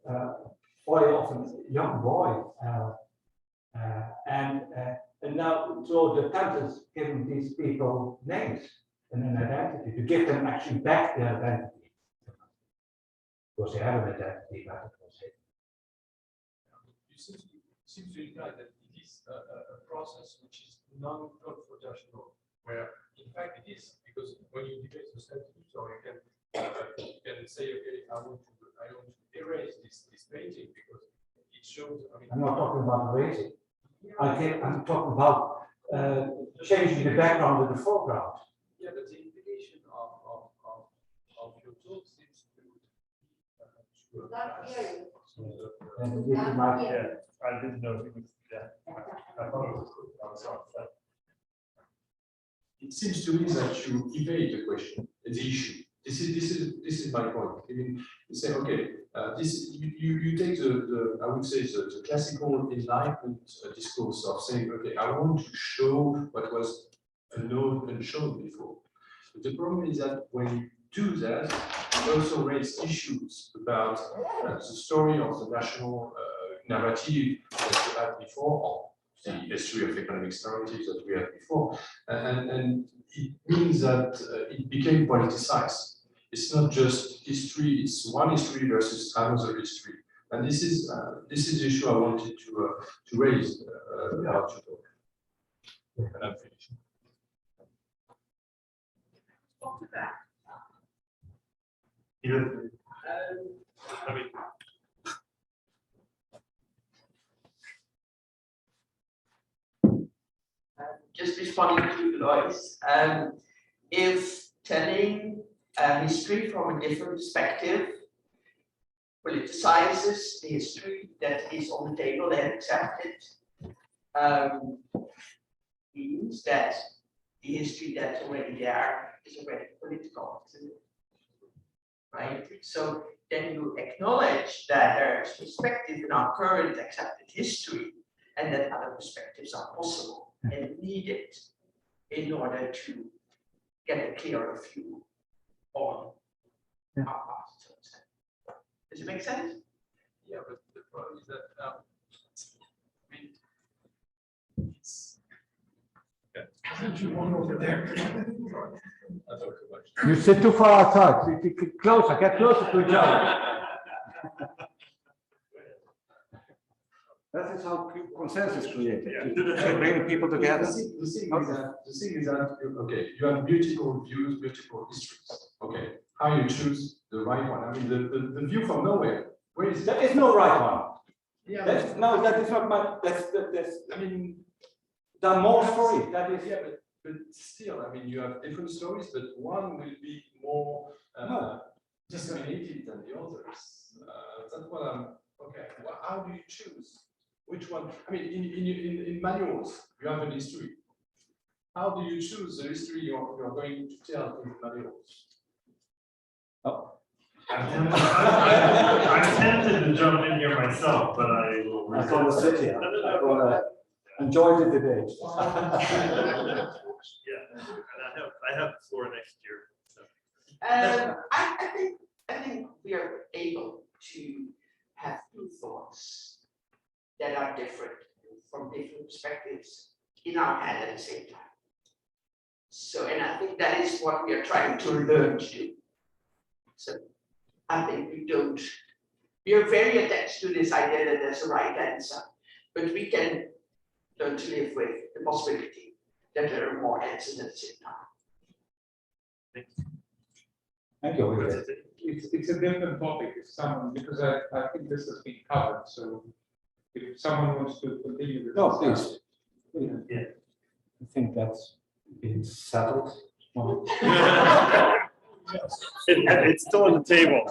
very often a young boy. And now, so the attempt is giving these people names and an identity, to give them actually back their identity. Because they have an identity, but it was hidden. You seem to imply that it is a process which is non-confrontational, where in fact it is, because when you debate the sentence, or you can say, okay, I want to erase this painting because it shows. I mean, I'm not talking about erasing. I'm talking about changing the background to the foreground. Yeah, but the implication of your talk seems to Yeah, I didn't know it was, yeah. I thought it was, sorry. It seems to me that you evade the question, the issue. This is my point. I mean, you say, okay, you take the I would say the classical Enlightenment discourse of saying, okay, I want to show what was unknown and shown before. But the problem is that when you do that, you also raise issues about the story of the national narrative that you had before, or the history of economic narratives that we had before, and it means that it became politicized. It's not just history; it's one history versus another history, and this is the issue I wanted to raise about your talk. And I'm finished. I mean, just responding to Lois, if telling history from a different perspective politicizes the history that is on the table and accepted, means that the history that's already there is already political, isn't it? Right? So then you acknowledge that there is perspective in our current accepted history and that other perspectives are possible and needed in order to get a clearer view on our past. So to say. Does it make sense? Yeah, but the problem is that I mean, it's one over there. I talk too much. You sit too far outside. Closer, get closer to each other. That is how consensus is created. Yeah. Bringing people together. The thing is that okay, you have beautiful views, beautiful histories. Okay, how you choose the right one? I mean, the view from nowhere. Where is There is no right one. Yeah, No, that is not my. That's. I mean, There are more stories. That is. yeah, but still, I mean, you have different stories, but one will be more disseminated than the others. That's what I'm. Okay, well, how do you choose? Which one? I mean, in manuals, you have an history. How do you choose the history you're going to tell in the manuals? Oh. I'm tempted to jump in here myself, but I will. I want to sit here. I want to enjoy the debate. Yeah, and I have the floor next year. So. I think we are able to have two thoughts that are different from different perspectives in our head at the same time. So, and I think that is what we are trying to learn to do. So I think we are very attached to this idea that there's a right answer, but we can learn to live with the possibility that there are more answers at the same time. Thank you. It's a different topic if someone, because I think this has been covered, so if someone wants to continue with. No, this, please. Yeah. I think that's been settled. It's still on the table.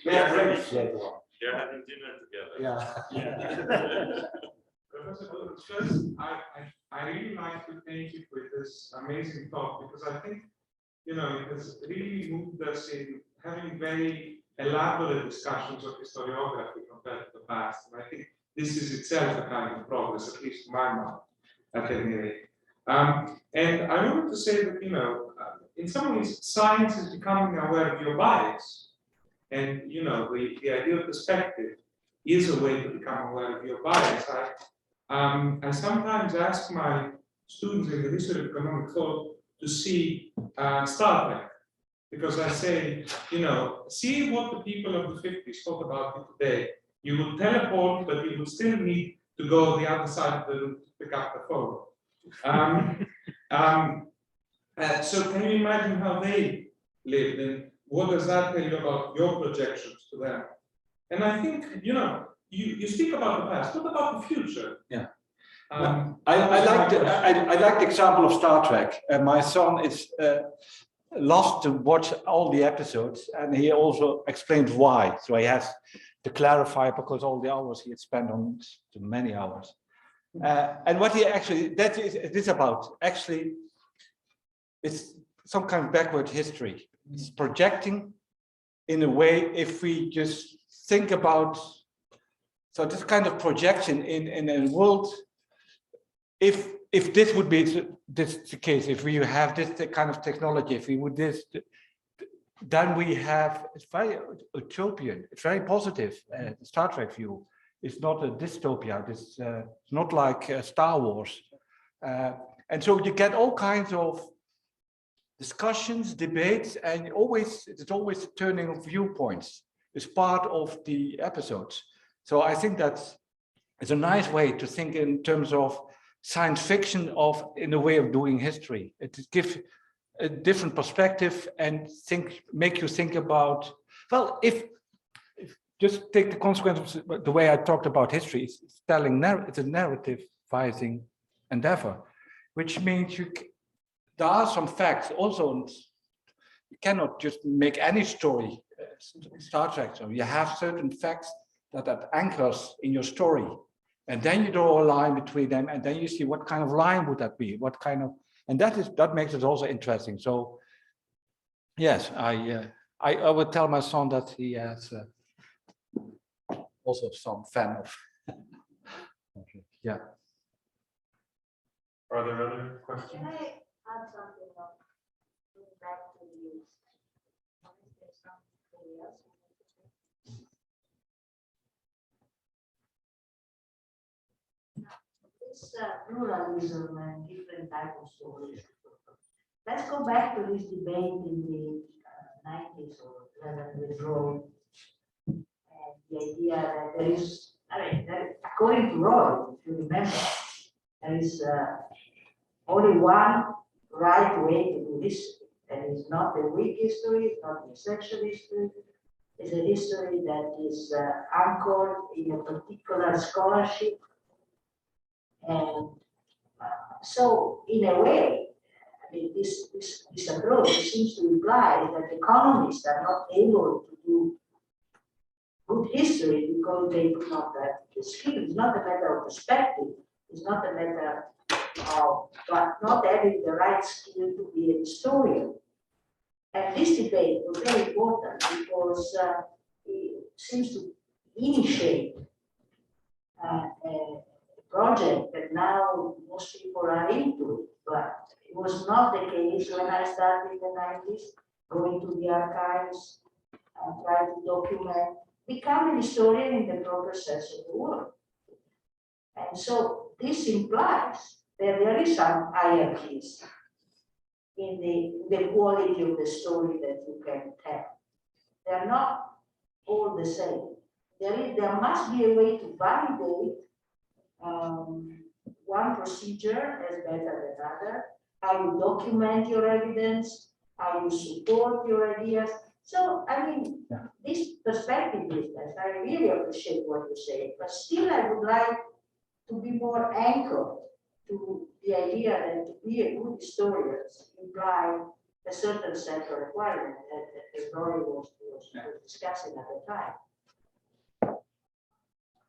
We have drinks later on. You're having dinner together. Yeah. Professor Boumans, first, I really like to thank you for this amazing talk, because I think, you know, it has really moved us in having very elaborate discussions of historiography compared to the past. And I think this is itself a kind of progress, at least to my mind, at any rate. And I wanted to say that, you know, in some ways, science is becoming aware of your bias. And, you know, the idea of perspective is a way to become aware of your bias. I sometimes ask my students in the history of economic thought to see Star Trek, because I say, you know, see what the people of the 50s thought about it today. You would teleport, but you would still need to go the other side of the room to pick up the phone. So can you imagine how they lived, and what does that tell you about your projections to them? And I think, you know, you speak about the past. What about the future? Yeah. I like the example of Star Trek. My son is loves to watch all the episodes, and he also explains why. So he has to clarify, because all the hours he had spent on many hours. And what he actually, that is about, actually, it's some kind of backward history. It's projecting in a way, if we just think about, so this kind of projection in a world, if this would be the case, if we have this kind of technology, if we would this, then we have, it's very utopian, it's very positive, Star Trek view. It's not a dystopia, it's not like Star Wars. And so you get all kinds of discussions, debates, and it's always the turning of viewpoints. It's part of the episodes. So I think that's it's a nice way to think in terms of science fiction in a way of doing history. It gives a different perspective and make you think about, well, if just take the consequence of the way I talked about history, it's a narrativizing endeavor, which means there are some facts also. You cannot just make any story Star Trek. So you have certain facts that anchors in your story, and then you draw a line between them, and then you see what kind of line would that be, what kind of, and that makes it also interesting. So yes, I would tell my son that he has also some fan of. Okay. Yeah. Are there other questions? Can I add something on going back to the something else? This pluralism and different types of stories. Let's go back to this debate in the 90s or 11 with Roy. And the idea that there is, according to Roy, if you remember, there is only one right way to do history. And it's not a weak history, it's not an essential history. It's a history that is anchored in a particular scholarship. And so, in a way, I mean, this approach seems to imply that economists are not able to do good history because they do not have the skill. It's not a matter of perspective. It's not a matter of not having the right skill to be a historian. And this debate was very important because it seems to initiate a project that now most people are into, but it was not the case when I started in the 90s, going to the archives and try to document, become a historian in the proper sense of the word. And so this implies that there is some hierarchies in the quality of the story that you can tell. They're not all the same. There must be a way to validate one procedure is better than another, how you document your evidence, how you support your ideas. So, I mean, this perspective business, I really appreciate what you say, but still I would like to be more anchored to the idea that to be a good historian imply a certain set of requirements that Rory was discussing at the time.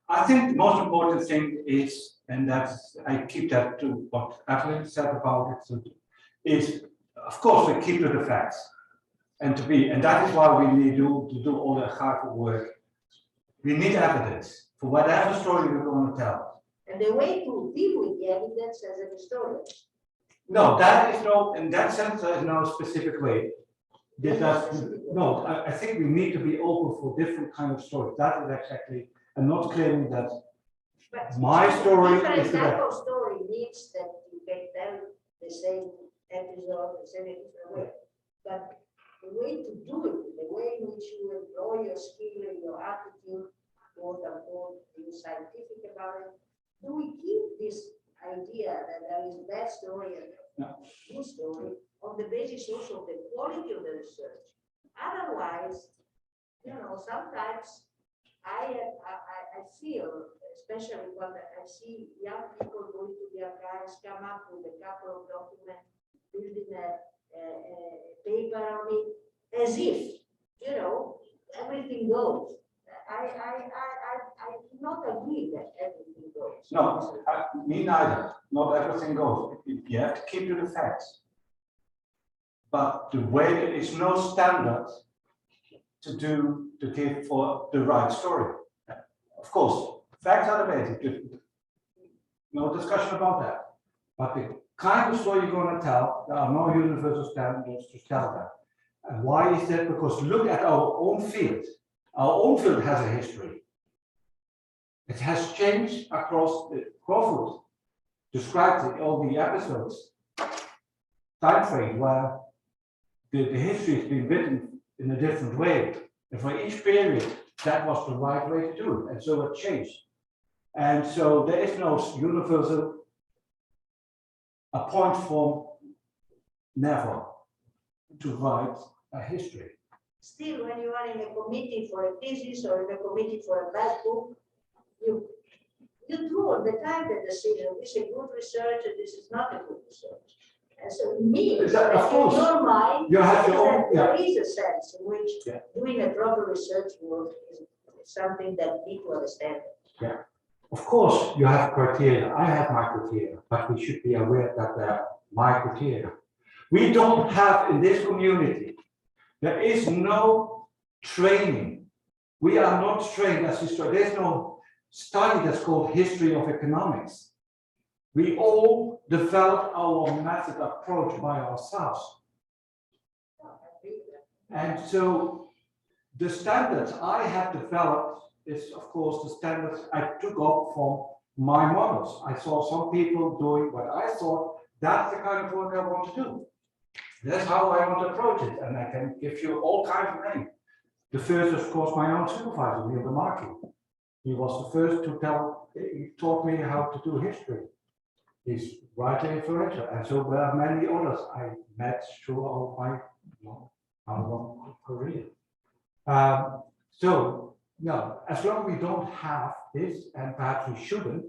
I think the most important thing is, and that's, I keep that to what Evelyn said about it, is of course we keep to the facts. And that is why we need to do all the archival work. We need evidence for whatever story we're going to tell. And the way to deal with the evidence as a historian. No, that is no, in that sense, there is no specific way. No, I think we need to be open for different kind of stories. That is exactly, I'm not claiming that my story is the different type best. of story means that you can tell the same episode, the same different way. But the way to do it, the way in which you employ your skill and your attitude, quote unquote, being scientific about it, do we keep this idea that there is a bad story and a good story on the basis also of the quality of the research? Otherwise, you know, sometimes I feel, especially when I see young people going to the archives, come up with a couple of documents, building a paper on it, as if, you know, everything goes. I do not agree that everything goes. No, me neither. Not everything goes. You have to keep to the facts. But the way there is no standard to give for the right story. Of course, facts are the basic. No discussion about that. But the kind of story you're going to tell, there are no universal standards to tell that. And why is that? Because look at our own field. Our own field has a history. It has changed across the Crawford described all the episodes, time frame where the history has been written in a different way. And for each period, that was the right way to do it. And so it changed. And so there is no universal point from never to write a history. Still, when you are in a committee for a thesis or in a committee for a bad book, you do all the time the decision, this is a good research and this is not a good research. And so it means that of course, in your mind, you have your own, there is a sense in which doing a proper research work is something that people understand. Yeah, of course you have criteria. I have my criteria, but we should be aware that they are my criteria. We don't have in this community, there is no training. We are not trained as historians. There's no study that's called history of economics. We all develop our method approach by ourselves. And so the standards I have developed is, of course, the standards I took up from my models. I saw some people doing what I thought, that's the kind of work I want to do. That's how I want to approach it. And I can give you all kinds of names. The first, of course, my own supervisor, Neil de Marquis. He was the first to he taught me how to do history. He's widely influential. And so there are many others I met throughout my long career. So, no, as long as we don't have this, and perhaps we shouldn't,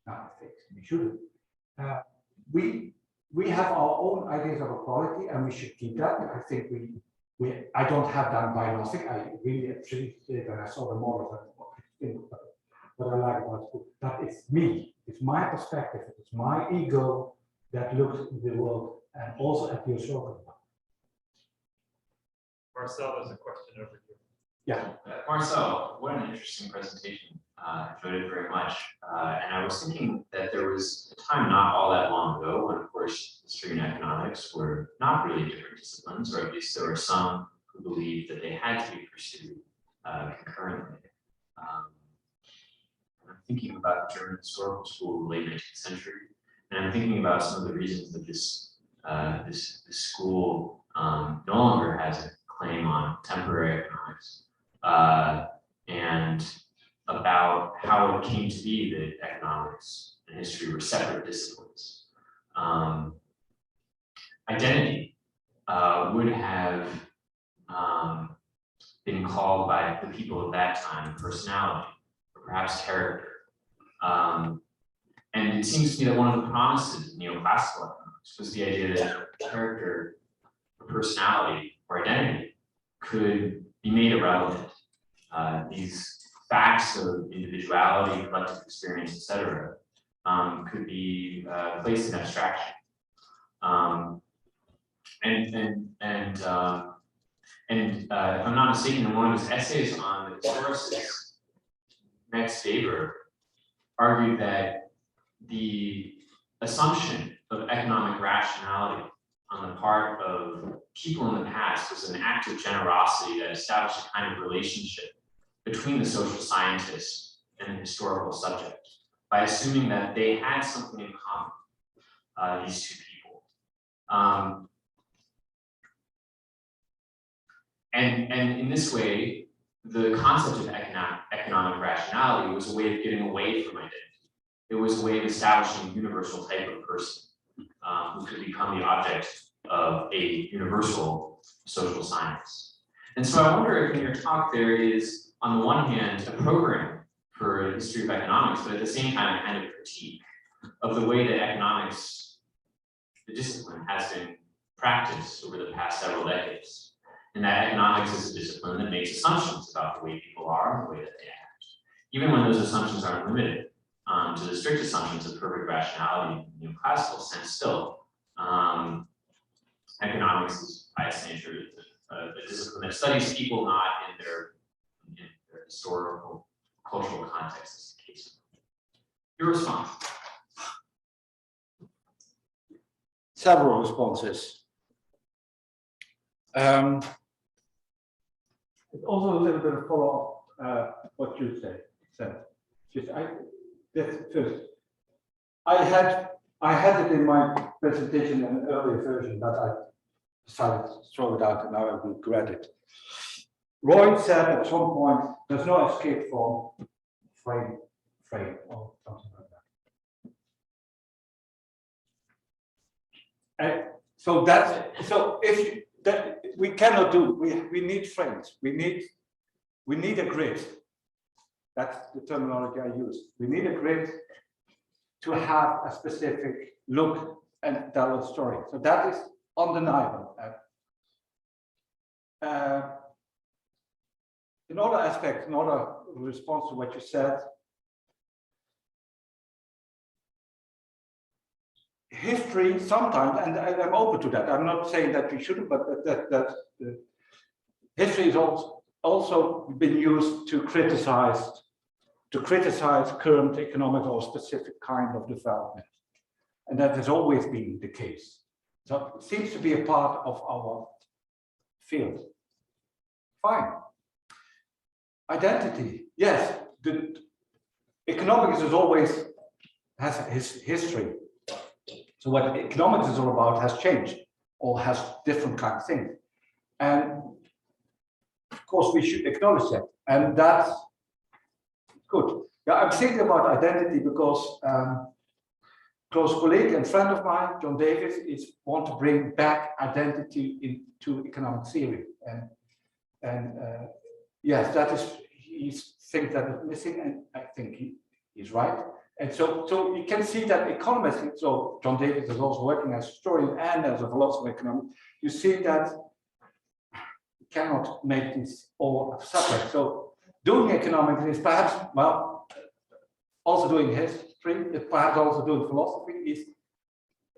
no, I think we shouldn't, we have our own ideas of equality and we should keep that. I think I don't have that diagnostic. I really appreciate it when I saw the model. What I like about it, but it's me, it's my perspective, it's my ego that looks at the world and also at your circle. Marcel, there's a question over here. Yeah. Marcel, what an interesting presentation. Enjoyed it very much. And I was thinking that there was a time not all that long ago when, of course, history and economics were not really different disciplines, or at least there were some who believed that they had to be pursued concurrently. I'm thinking about the German historical school in the late 19th century, and I'm thinking about some of the reasons that this school no longer has a claim on contemporary economics, and about how it came to be that economics and history were separate disciplines. Identity would have been called by the people of that time personality, or perhaps character. And it seems to me that one of the promises of neoclassical economics was the idea that character, or personality, or identity could be made irrelevant. These facts of individuality, collective experience, etc., could be placed in abstraction. If I'm not mistaken, in one of his essays on the historicist, Max Weber argued that the assumption of economic rationality on the part of people in the past was an act of generosity that established a kind of relationship between the social scientist and the historical subject by assuming that they had something in common, these two people. And in this way, the concept of economic rationality was a way of getting away from identity. It was a way of establishing a universal type of person who could become the object of a universal social science. And so I wonder if in your talk there is, on the one hand, a program for a history of economics, but at the same time, a kind of critique of the way that economics, the discipline, has been practiced over the past several decades. And that economics is a discipline that makes assumptions about the way people are and the way that they act, even when those assumptions aren't limited to the strict assumptions of perfect rationality in the neoclassical sense. Still, economics is by its nature a discipline that studies people not in their historical, cultural context, as the case. Your response? Several responses. It's also a little bit of follow-up what you said. That's first. I had it in my presentation in an earlier version, but I decided to throw it out and now I regret it. Roy said at some point, there's no escape from frame or something like that. So if you, that we cannot do, we need frames, we need a grid. That's the terminology I use. We need a grid to have a specific look and tell a story. So that is undeniable. Another aspect, another response to what you said, history sometimes, and I'm open to that. I'm not saying that we shouldn't, but that history is also been used to criticize current economic or specific kind of development, and that has always been the case. So it seems to be a part of our field. Fine. Identity, yes. The economics is always has his history. So what economics is all about has changed or has different kind of things. And of course, we should acknowledge that. And that's good. Yeah, I'm thinking about identity because close colleague and friend of mine, John Davis, want to bring back identity into economic theory. And yes, that is, he thinks that is missing, and I think he's right. And so you can see that economists, so John Davis is also working as a historian and as a philosopher of economics, you see that you cannot make this all separate. So doing economics is perhaps, well, also doing history, perhaps also doing philosophy is,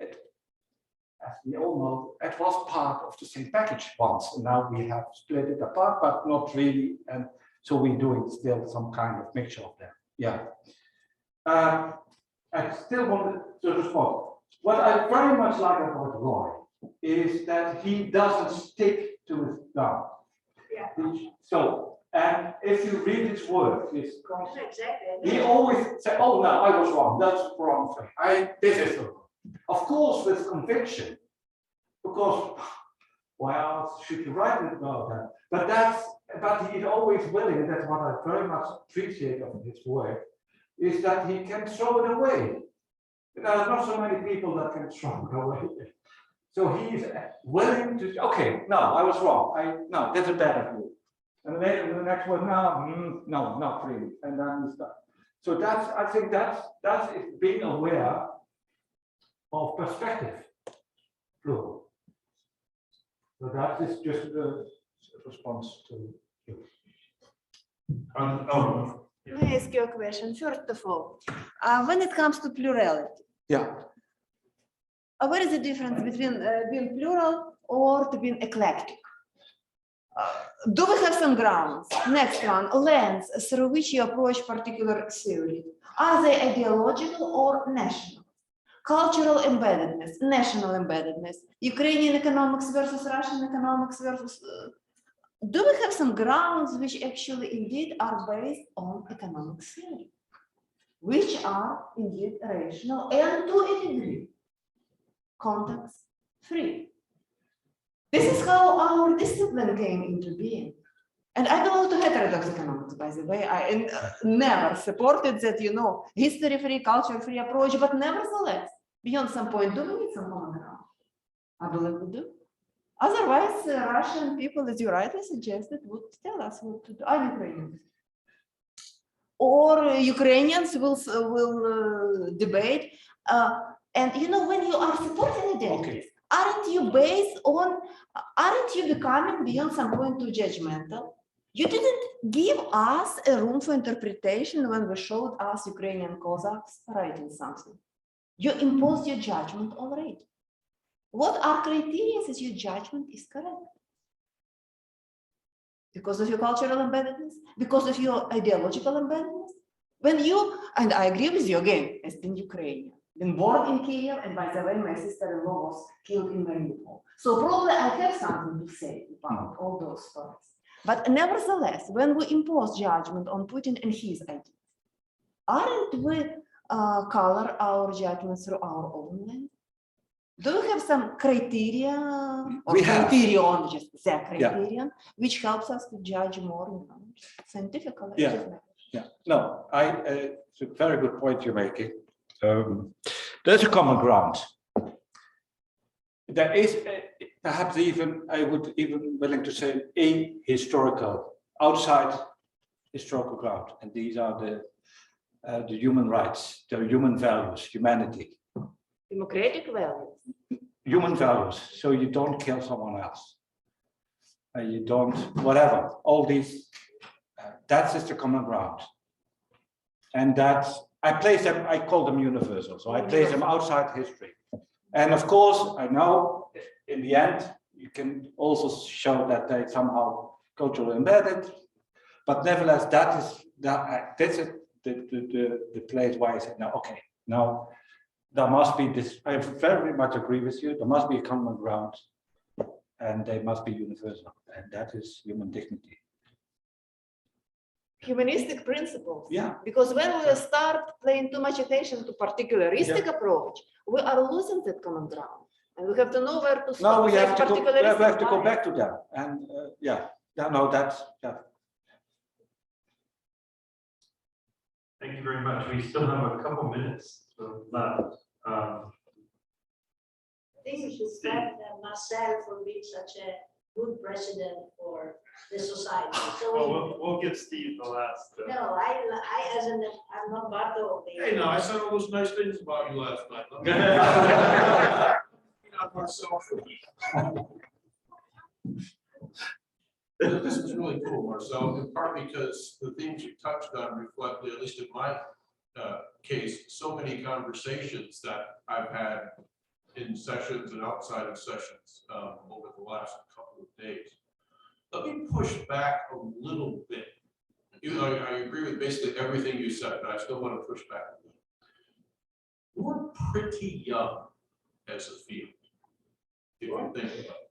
as we all know, it was part of the same package once, and now we have split it apart, but not really, and so we're doing still some kind of mixture of them. Yeah. I still wanted to respond. What I very much like about Roy is that he doesn't stick to his gun. Yeah. So, and if you read his work, his concept, Exactly. he always said, "Oh no, I was wrong. That's the wrong thing. This is the wrong." Of course, with conviction, because why else should you write about that? But he's always willing, and that's what I very much appreciate of his work, is that he can throw it away. There are not so many people that can trump. So he's willing to, okay, no, I was wrong. No, that's a better view. And later the next one, no, not really. And then we start. So that's, I think that's it, being aware of perspective flow. So that is just the response to you. May I ask you a question? First of all, when it comes to plurality, Yeah. what is the difference between being plural or to being eclectic? Do we have some grounds? Next one, lens through which you approach particular theory. Are they ideological or national? Cultural embeddedness, national embeddedness, Ukrainian economics versus Russian economics versus... do we have some grounds which actually indeed are based on economic theory, which are indeed rational and to a degree context free? This is how our discipline came into being. And I belong to heterodox economics, by the way. I never supported that, you know, history-free, culture-free approach, but nevertheless, beyond some point, do we need some common ground? I believe we do. Otherwise, Russian people, as you rightly suggested, would tell us what to do. I'm Ukrainian. Or Ukrainians will debate. And you know, when you are supporting identities, aren't you based on, aren't you becoming beyond some point too judgmental? You didn't give us a room for interpretation when we showed us Ukrainian Cossacks writing something. You imposed your judgment already. What are criteria that your judgment is correct? Because of your cultural embeddedness? Because of your ideological embeddedness? When you, and I agree with you again, as being Ukrainian, been born in Kiev, and by the way, my sister-in-law was killed in Mariupol. So probably I have something to say about all those stories. But nevertheless, when we impose judgment on Putin and his ideas, aren't we color our judgment through our own lens? Do we have some criteria or criterion, just the criterion, which helps us to judge more, you know, scientifically? Yeah, no, it's a very good point you're making. There's a common ground. There is perhaps even, I would even willing to say, a historical, outside historical ground. And these are the human rights, the human values, humanity. Democratic values. Human values. So you don't kill someone else. You don't, whatever, all these, that's just the common ground. And that's, I place them, I call them universal. So I place them outside history. And of course, I know in the end, you can also show that they somehow culturally embedded, but nevertheless, that's the place where I said, no, okay, now there must be this, I very much agree with you, there must be a common ground and they must be universal, and that is human dignity. Humanistic principles. Yeah. Because when we start paying too much attention to particularistic approach, we are losing that common ground. And we have to know where to stop. No, we have to go back to them. And Thank you very much. We still have a couple minutes left. I think we should thank Marcel for being such a good president for the society. So Well, we'll give Steve the last. no, I'm not part of the. Hey, no, I said all those nice things about you last night. Not Marcel. This is really cool, Marcel, in part because the things you touched on reflect, at least in my case, so many conversations that I've had in sessions and outside of sessions over the last couple of days. Let me push back a little bit. Even though I agree with basically everything you said, but I still want to push back a little. We're pretty young as a field. If you think about it.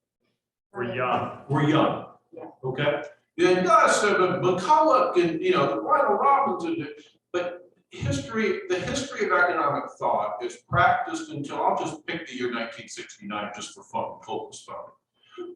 We're young. We're young. Yeah. Okay. Then McCulloch and Ronald Robinson, but the history of economic thought is practiced until, I'll just pick the year 1969 just for fun, focus fun,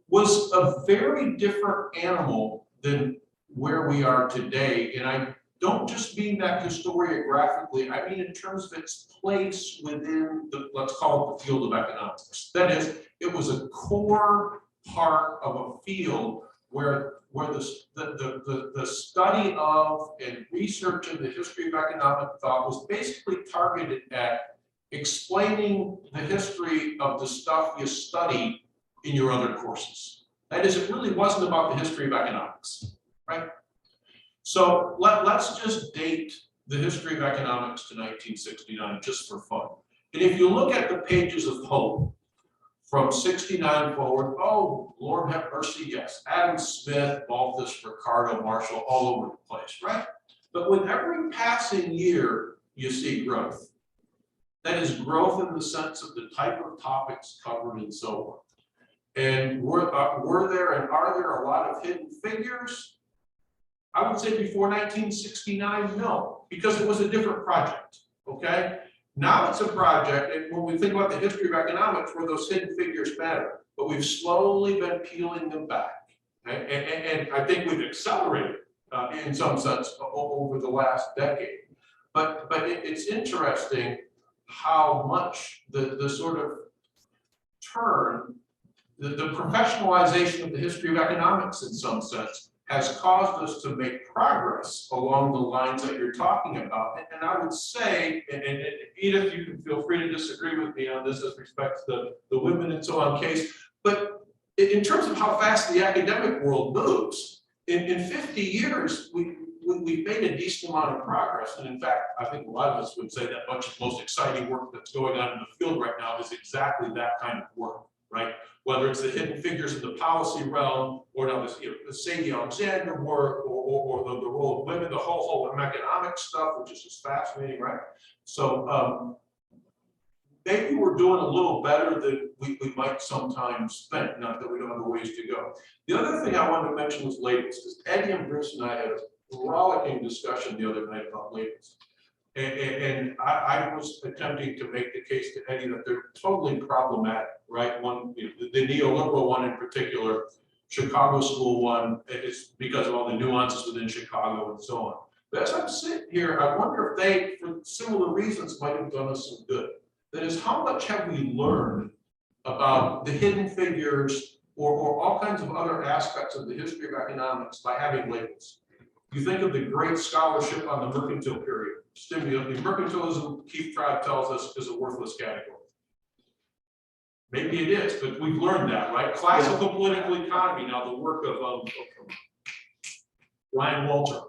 was a very different animal than where we are today. And don't just mean that historiographically, I mean in terms of its place within the, let's call it the field of economics. That is, it was a core part of a field where the study of and research in the history of economic thought was basically targeted at explaining the history of the stuff you study in your other courses. That is, it really wasn't about the history of economics, right? So let's just date the history of economics to 1969 just for fun. And if you look at the pages of hope from 69 forward, oh, Lord have mercy, yes, Adam Smith, Malthus, Ricardo, Marshall, all over the place, right? But with every passing year, you see growth. That is growth in the sense of the type of topics covered and so on. And were there and are there a lot of hidden figures? I would say before 1969, no, because it was a different project, okay? Now it's a project, and when we think about the history of economics, where those hidden figures matter, but we've slowly been peeling them back. And I think we've accelerated in some sense over the last decade. But it's interesting how much the sort of turn, the professionalization of the history of economics in some sense has caused us to make progress along the lines that you're talking about. And I would say, and Edith, you can feel free to disagree with me on this as respects the women and so on case, but in terms of how fast the academic world moves, in 50 years, we've made a decent amount of progress. And in fact, I think a lot of us would say that much of the most exciting work that's going on in the field right now is exactly that kind of work, right? Whether it's the hidden figures in the policy realm, or now this, the Sadie Alexander work, or the role of women, the whole economic stuff, which is just fascinating, right? So maybe we're doing a little better than we might sometimes think, not that we don't have a ways to go. The other thing I wanted to mention was labels, because Eddie and Bruce and I had a rollicking discussion the other night about labels. And I was attempting to make the case to Eddie that they're totally problematic, right? One, the neoliberal one in particular, Chicago School one, it's because of all the nuances within Chicago and so on. But as I'm sitting here, I wonder if they, for similar reasons, might have done us some good. That is, how much have we learned about the hidden figures or all kinds of other aspects of the history of economics by having labels? You think of the great scholarship on the mercantile period. Mercantilism, Keith Tribe tells us, is a worthless category. Maybe it is, but we've learned that, right? Classical political economy, now the work of Ryan Walter,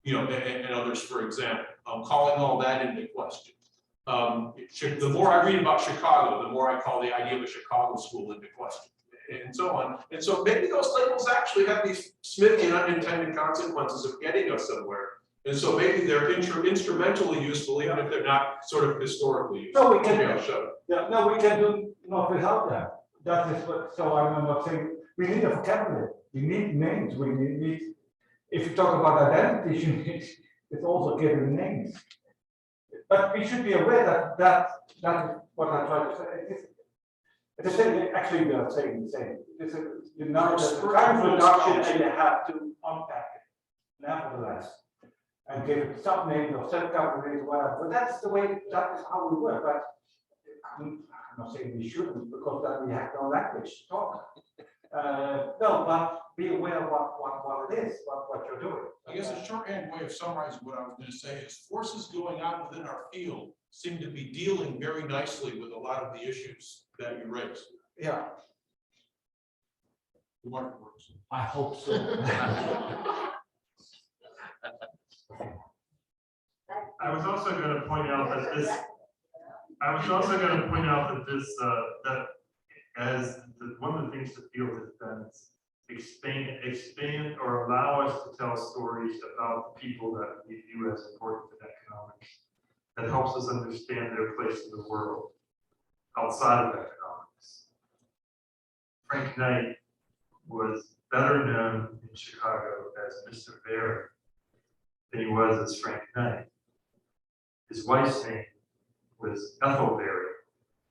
and others, for example, calling all that into question. The more I read about Chicago, the more I call the idea of a Chicago school into question, and so on. And so maybe those labels actually have these Smithian unintended consequences of getting us somewhere. And so maybe they're instrumentally useful, even if they're not sort of historically useful. No, we can. No, we can do not without that. That is what. So I'm not saying we need a vocabulary. We need names. We need. If you talk about identities, you need. It's also given names. But we should be aware that is what I try to say. It's the same. Actually, we are saying the same. It's the current production, and you have to unpack it. Nevertheless. And give it some name or set categories, whatever. But that's the way, that is how we work. But I'm not saying we shouldn't, because then we have no language to talk. No, but be aware of what it is, what you're doing. I guess a shorthand way of summarizing what I was going to say is forces going on within our field seem to be dealing very nicely with a lot of the issues that you raised. Yeah. The market works. I hope so. I was also going to point out that this. That as one of the things the field has done is expand or allow us to tell stories about the people that we view as important in economics. That helps us understand their place in the world outside of economics. Frank Knight was better known in Chicago as Mr. Barry than he was as Frank Knight. His wife's name was Ethel Berry.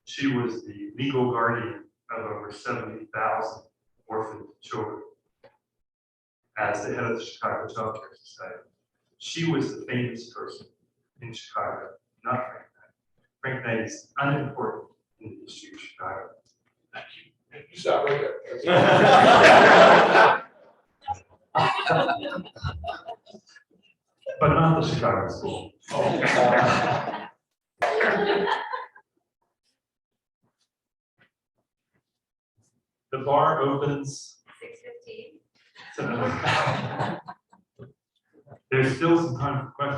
She was the legal guardian of over 70,000 orphaned children as the head of the Chicago Child Care Society. She was the famous person in Chicago, not Frank Knight. Frank Knight is unimportant in the history of Chicago. Thank you. You stop right there. But not the Chicago school. The bar opens 6:15. So there's still some time for questions.